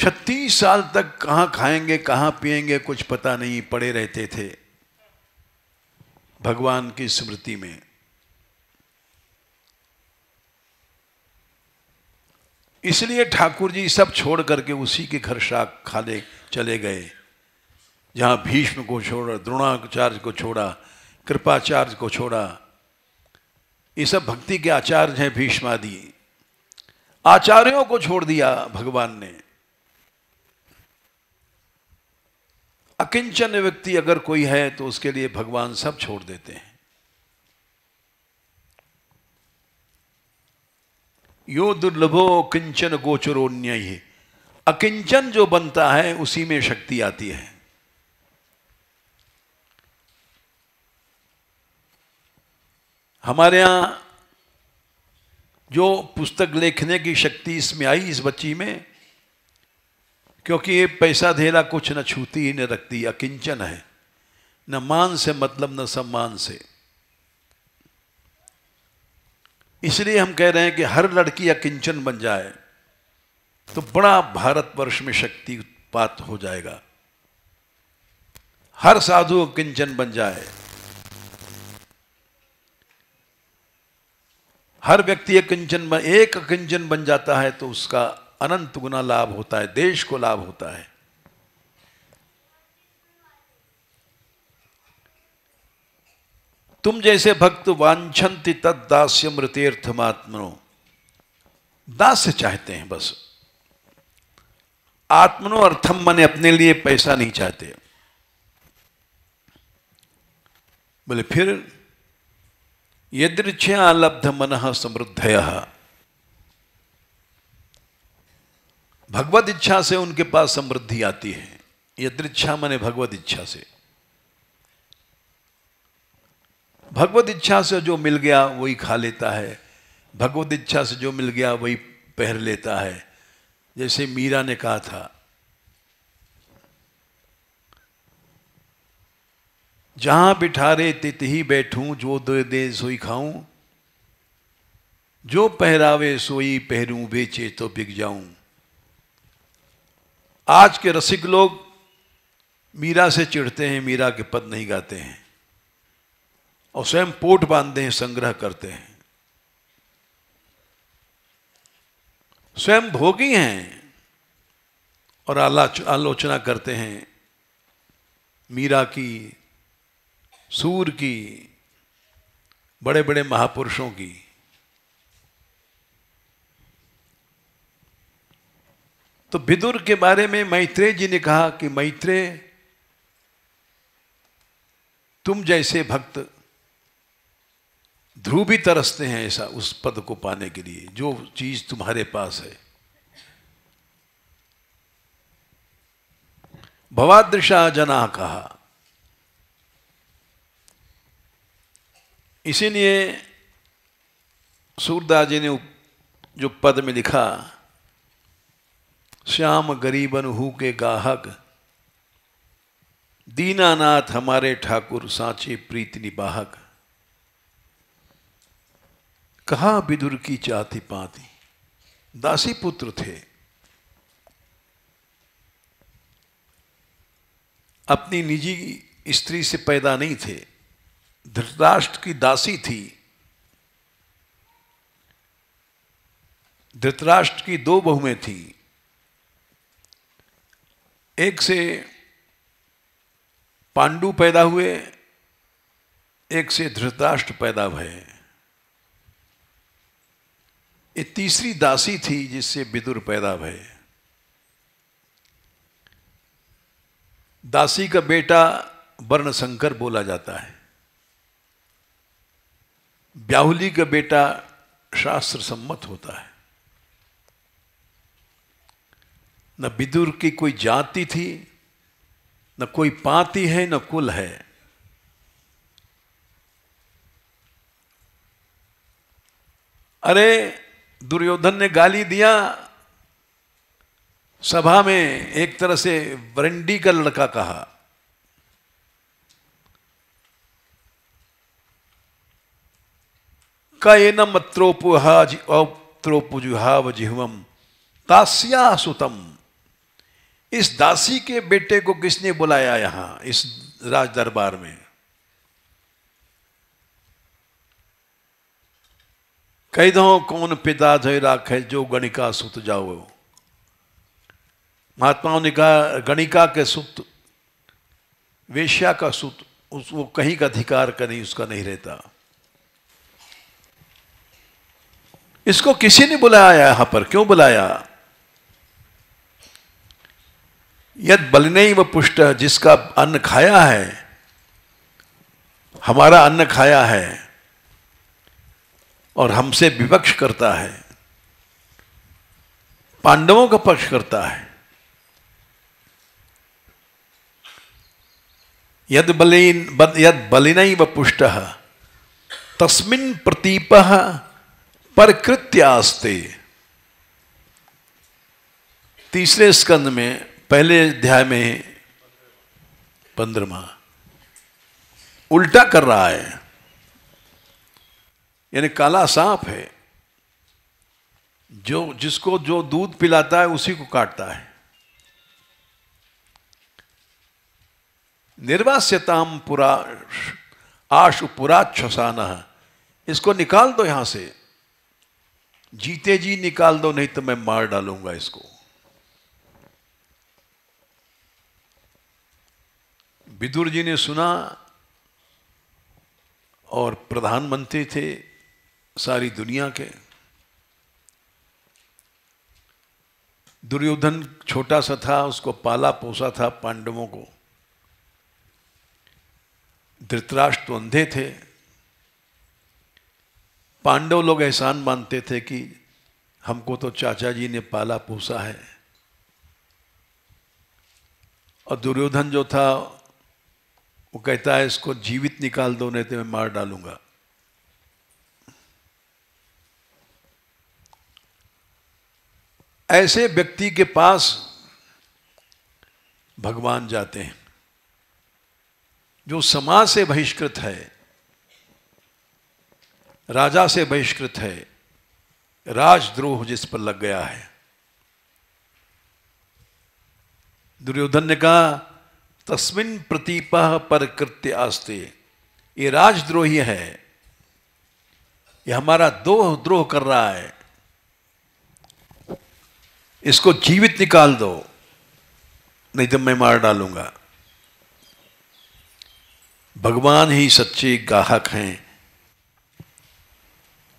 36 साल तक कहाँ खाएंगे कहाँ पिएंगे कुछ पता नहीं, पड़े रहते थे भगवान की स्मृति में। इसलिए ठाकुर जी सब छोड़ करके उसी के घर शाक खाने चले गए, जहाँ भीष्म को छोड़ा, द्रोणाचार्य को छोड़ा, कृपाचार्य को छोड़ा। ये सब भक्ति के आचार्य हैं, भीष्म आदि आचार्यों को छोड़ दिया भगवान ने। अकिंचन व्यक्ति अगर कोई है तो उसके लिए भगवान सब छोड़ देते हैं। यो दुर्लभो किंचन गोचरोन्यय, अकिंचन जो बनता है उसी में शक्ति आती है। हमारे यहां जो पुस्तक लिखने की शक्ति इसमें आई इस बच्ची में, क्योंकि ये पैसा धेला कुछ न छूती न रखती, अकिंचन है, न मान से मतलब न सम्मान से। इसलिए हम कह रहे हैं कि हर लड़की अकिंचन बन जाए तो बड़ा भारतवर्ष में शक्ति उत्पात हो जाएगा। हर साधु अकिंचन बन जाए, हर व्यक्ति एक अकिंचन बन जाता है तो उसका अनंत गुना लाभ होता है, देश को लाभ होता है। तुम जैसे भक्त वांछन्ति तद दास्यमृतेर्थमात्मनो, दास्य चाहते हैं बस, आत्मनो अर्थम माने अपने लिए पैसा नहीं चाहते। बोले फिर यदृच्छया लब्ध मनः समृद्धयः, भगवत इच्छा से उनके पास समृद्धि आती है। यदृच्छा माने भगवत इच्छा से, भगवत इच्छा से जो मिल गया वही खा लेता है, भगवत इच्छा से जो मिल गया वही पहन लेता है। जैसे मीरा ने कहा था, जहां बिठारे तित ही बैठूं, जो दे दे सोई खाऊं, जो पहरावे सोई पहरूं, बेचे तो बिक जाऊं। आज के रसिक लोग मीरा से चिढ़ते हैं, मीरा के पद नहीं गाते हैं और स्वयं पोट बांधते हैं, संग्रह करते हैं, स्वयं भोगी हैं और आलोचना करते हैं मीरा की, सूर की, बड़े बड़े महापुरुषों की। तो विदुर के बारे में मैत्रेय जी ने कहा कि मैत्रेय, तुम जैसे भक्त ध्रुव भी तरसते हैं ऐसा उस पद को पाने के लिए जो चीज तुम्हारे पास है। भवादृशा जना कहा, इसीलिए सूरदास जी ने जो पद में लिखा, श्याम गरीबन हु के गाहक, दीनानाथ हमारे ठाकुर सांचे प्रीति निबाहक। कहा विदुर की चाहती पाती, दासी पुत्र थे, अपनी निजी स्त्री से पैदा नहीं थे, धृतराष्ट्र की दासी थी। धृतराष्ट्र की 2 बहुएं थी, एक से पांडु पैदा हुए, एक से धृतराष्ट्र पैदा हुए। ये तीसरी दासी थी जिससे विदुर पैदा हुए। दासी का बेटा वर्णशंकर बोला जाता है, ब्याहुली का बेटा शास्त्र सम्मत होता है। न विदुर की कोई जाति थी, न कोई पाती है, न कुल है। अरे दुर्योधन ने गाली दिया सभा में, एक तरह से वरंडी का लड़का कहा। कयेन मत्रोपुजुहाव जिह्वम तास्या सुतम इस दासी के बेटे को किसने बुलाया यहां इस राज दरबार में? कह दो कौन पिता धोई राखे जो गणिका सुत जाओ। महात्माओं ने कहा गणिका के सुत, वेश्या का सुत, वो कहीं का अधिकार का नहीं, उसका नहीं रहता। इसको किसी ने बुलाया यहां पर, क्यों बुलाया? यद बलिनई व पुष्ट, जिसका अन्न खाया है, हमारा अन्न खाया है और हमसे विपक्ष करता है, पांडवों का पक्ष करता है। यद बलिनई व पुष्ट तस्मिन् प्रतीपः परकृत्यास्ते। तीसरे स्कंद में पहले अध्याय में 15वां उल्टा कर रहा है, यानी काला सांप है, जिसको जो दूध पिलाता है उसी को काटता है। निर्वास्यताम पुरा आशु पुराच्छसानः, इसको निकाल दो यहां से, जीते जी निकाल दो, नहीं तो मैं मार डालूंगा इसको। विदुर जी ने सुना, और प्रधानमंत्री थे सारी दुनिया के। दुर्योधन छोटा सा था, उसको पाला पोसा था पांडवों को। धृतराष्ट्र तो अंधे थे। पांडव लोग एहसान मानते थे कि हमको तो चाचा जी ने पाला पोसा है, और दुर्योधन जो था वो कहता है इसको जीवित निकाल दो, नहीं तो मैं मार डालूंगा। ऐसे व्यक्ति के पास भगवान जाते हैं जो समाज से बहिष्कृत है, राजा से बहिष्कृत है, राजद्रोह जिस पर लग गया है। दुर्योधन ने कहा तस्मिन् प्रतीपः परकृत्य आस्ते, ये राजद्रोही है, ये हमारा द्रोह कर रहा है, इसको जीवित निकाल दो, नहीं तो मैं मार डालूंगा। भगवान ही सच्चे गाहक हैं,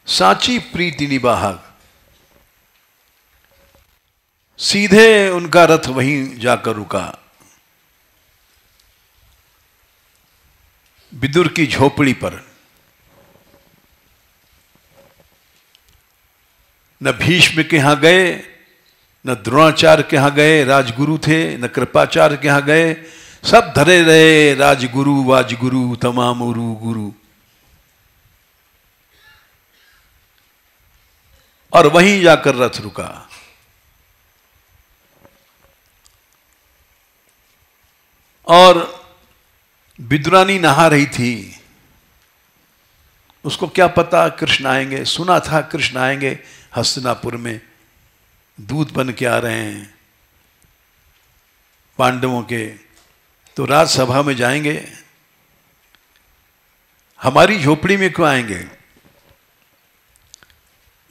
साची प्रीति निवाहक। सीधे उनका रथ वहीं जाकर रुका, विदुर की झोपड़ी पर। न भीष्म के यहां गए, न द्रोणाचार्य के यहां गए, राजगुरु थे, न कृपाचार्य के यहां गए, सब धरे रहे राजगुरु वाजगुरु तमाम गुरु। और वहीं जाकर रथ रुका। और विदुरानी नहा रही थी, उसको क्या पता कृष्ण आएंगे। सुना था कृष्ण आएंगे, हस्तिनापुर में दूध बन के आ रहे हैं पांडवों के, तो राजसभा में जाएंगे, हमारी झोपड़ी में क्यों आएंगे?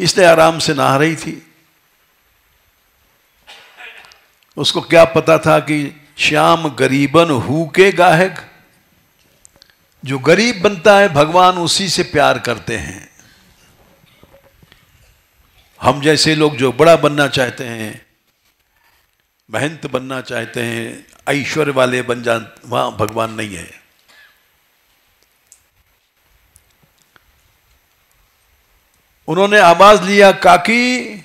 इसलिए आराम से नहा रही थी। उसको क्या पता था कि श्याम गरीबन हु के गाहक, जो गरीब बनता है भगवान उसी से प्यार करते हैं। हम जैसे लोग जो बड़ा बनना चाहते हैं, महंत बनना चाहते हैं, ऐश्वर्य वाले बन जा, वहां भगवान नहीं है। उन्होंने आवाज लिया, काकी।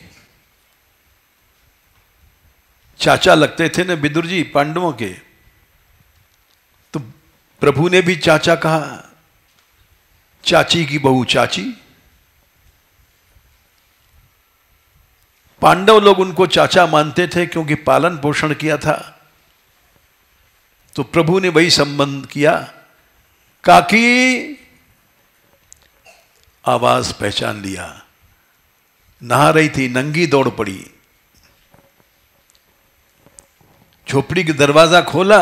चाचा लगते थे ना विदुर जी पांडवों के, तो प्रभु ने भी चाचा कहा, चाची की बहू चाची। पांडव लोग उनको चाचा मानते थे क्योंकि पालन पोषण किया था, तो प्रभु ने वही संबंध किया। काकी, आवाज पहचान लिया। नहा रही थी, नंगी दौड़ पड़ी, झोपड़ी का दरवाजा खोला,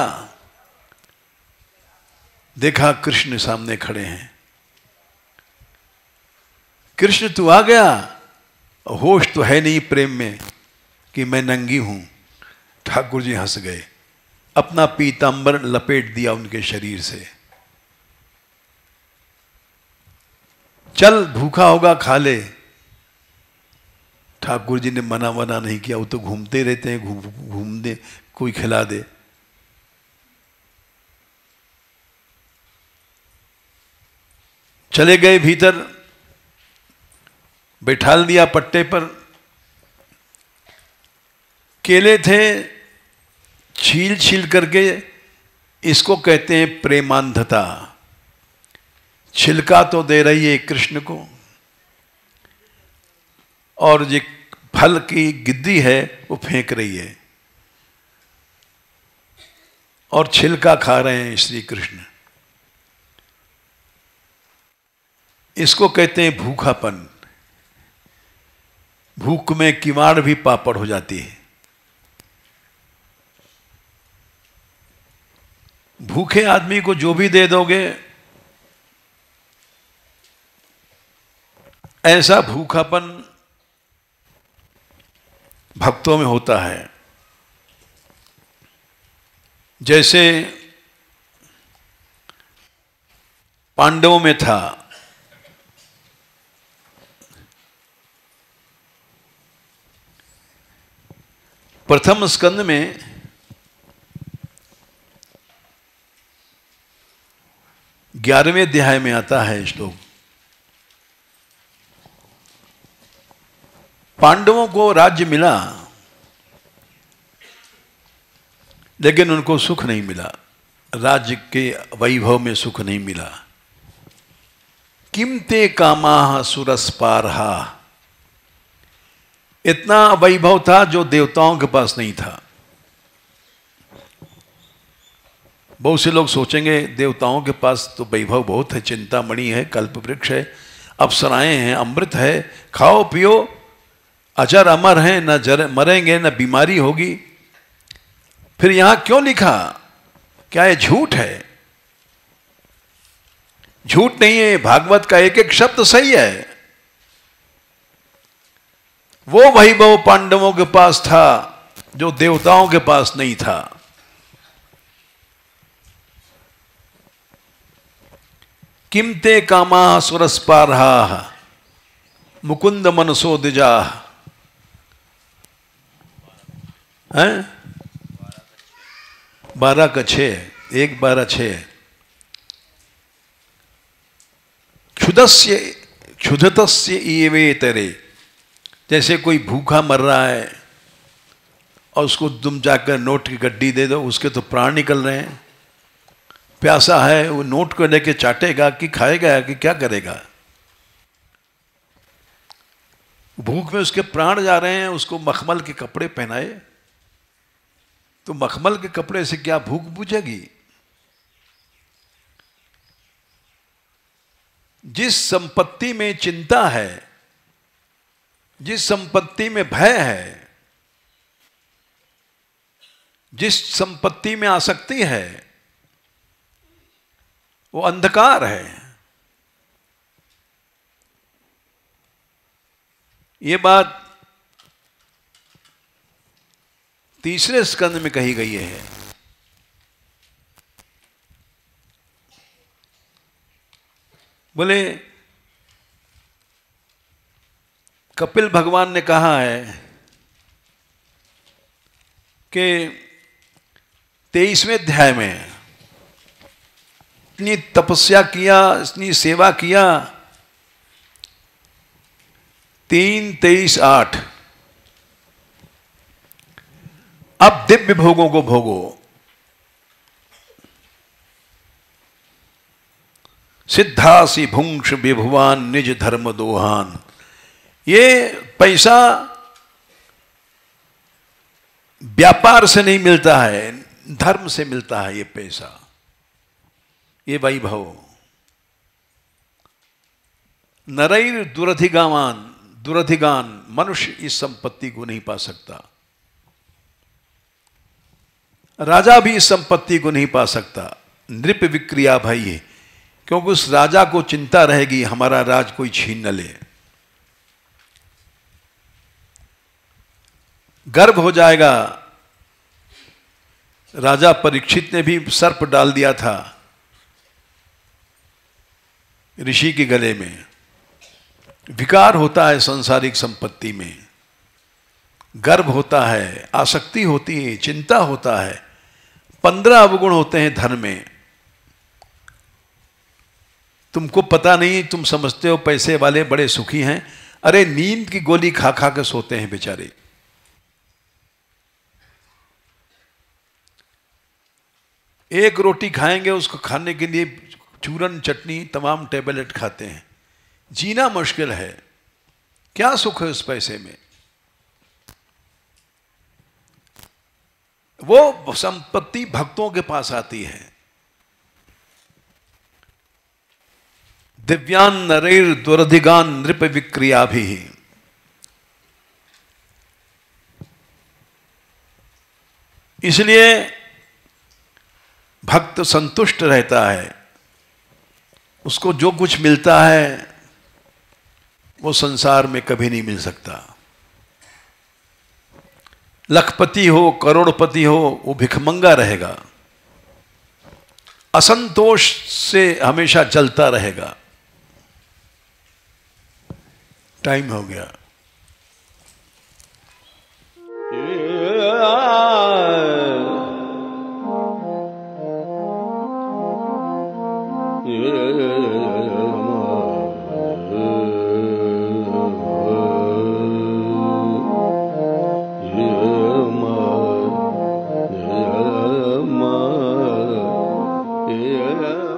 देखा कृष्ण सामने खड़े हैं। कृष्ण तू आ गया, होश तो है नहीं प्रेम में कि मैं नंगी हूं। ठाकुर जी हंस गए, अपना पीतांबर लपेट दिया उनके शरीर से। चल भूखा होगा खा ले। ठाकुर जी ने मना नहीं किया, वो तो घूमते रहते हैं, घूमने कोई खिला दे। चले गए भीतर, बैठाल दिया पट्टे पर। केले थे, छील छील करके, इसको कहते हैं प्रेमांधता। छिलका तो दे रही है कृष्ण को, और ये फल की गिद्दी है वो फेंक रही है, और छिलका खा रहे हैं श्री कृष्ण। इसको कहते हैं भूखापन। भूख में किवाड़ भी पापड़ हो जाती है। भूखे आदमी को जो भी दे दोगे, ऐसा भूखापन भक्तों में होता है। जैसे पांडवों में था। प्रथम स्कंद में ग्यारहवें अध्याय में आता है श्लोक। पांडवों को राज्य मिला, लेकिन उनको सुख नहीं मिला, राज्य के वैभव में सुख नहीं मिला। किम ते कामाः सुरस्पारहा, इतना वैभव था जो देवताओं के पास नहीं था। बहुत से लोग सोचेंगे देवताओं के पास तो वैभव बहुत है, चिंतामणि है, कल्प वृक्ष है, अप्सराएं हैं, अमृत है, खाओ पियो, अजर अमर हैं, न मरेंगे, न बीमारी होगी। फिर यहां क्यों लिखा? क्या ये झूठ है? झूठ नहीं है, भागवत का एक एक शब्द सही है। वो वैभव पांडवों के पास था जो देवताओं के पास नहीं था। किम ते कामाः सुरस्पारहाः मुकुंद मनसो द्विजाः। हैं 12 का 6, 1 12 6। क्षुधतस्य एवेतरे, जैसे कोई भूखा मर रहा है और उसको तुम जाकर नोट की गड्डी दे दो, उसके तो प्राण निकल रहे हैं। प्यासा है, वो नोट को लेके चाटेगा कि खाएगा कि क्या करेगा? भूख में उसके प्राण जा रहे हैं, उसको मखमल के कपड़े पहनाए तो मखमल के कपड़े से क्या भूख बुझेगी? जिस संपत्ति में चिंता है, जिस संपत्ति में भय है, जिस संपत्ति में आसक्ति है, वो अंधकार है। ये बात तीसरे स्कंद में कही गई है। बोले कपिल भगवान ने कहा है कि 23वें अध्याय में इतनी तपस्या किया, इतनी सेवा किया, 3:23:8 अब दिव्य भोगों को भोगो। सिद्धासी भुंक्ष विभुवान निज धर्म दोहान। ये पैसा व्यापार से नहीं मिलता है, धर्म से मिलता है ये पैसा, ये वैभव। नरैर दुरधिगान, मनुष्य इस संपत्ति को नहीं पा सकता। राजा भी इस संपत्ति को नहीं पा सकता। नृप विक्रिया भाई है, क्योंकि उस राजा को चिंता रहेगी हमारा राज कोई छीन न ले। गर्व हो जाएगा। राजा परीक्षित ने भी सर्प डाल दिया था ऋषि के गले में। विकार होता है सांसारिक संपत्ति में, गर्व होता है, आसक्ति होती है, चिंता होता है। 15 अवगुण होते हैं धन में। तुमको पता नहीं, तुम समझते हो पैसे वाले बड़े सुखी हैं। अरे नींद की गोली खा खा के सोते हैं बेचारे। एक रोटी खाएंगे, उसको खाने के लिए चूरन चटनी तमाम टेबलेट खाते हैं। जीना मुश्किल है। क्या सुख है उस पैसे में? वो संपत्ति भक्तों के पास आती है। दिव्यान नरेर दुरधिगान नृप विक्रिया भी। इसलिए भक्त संतुष्ट रहता है। उसको जो कुछ मिलता है वो संसार में कभी नहीं मिल सकता। लखपति हो, करोड़पति हो, वो भिखमंगा रहेगा, असंतोष से हमेशा जलता रहेगा। टाइम हो गया। Yeah.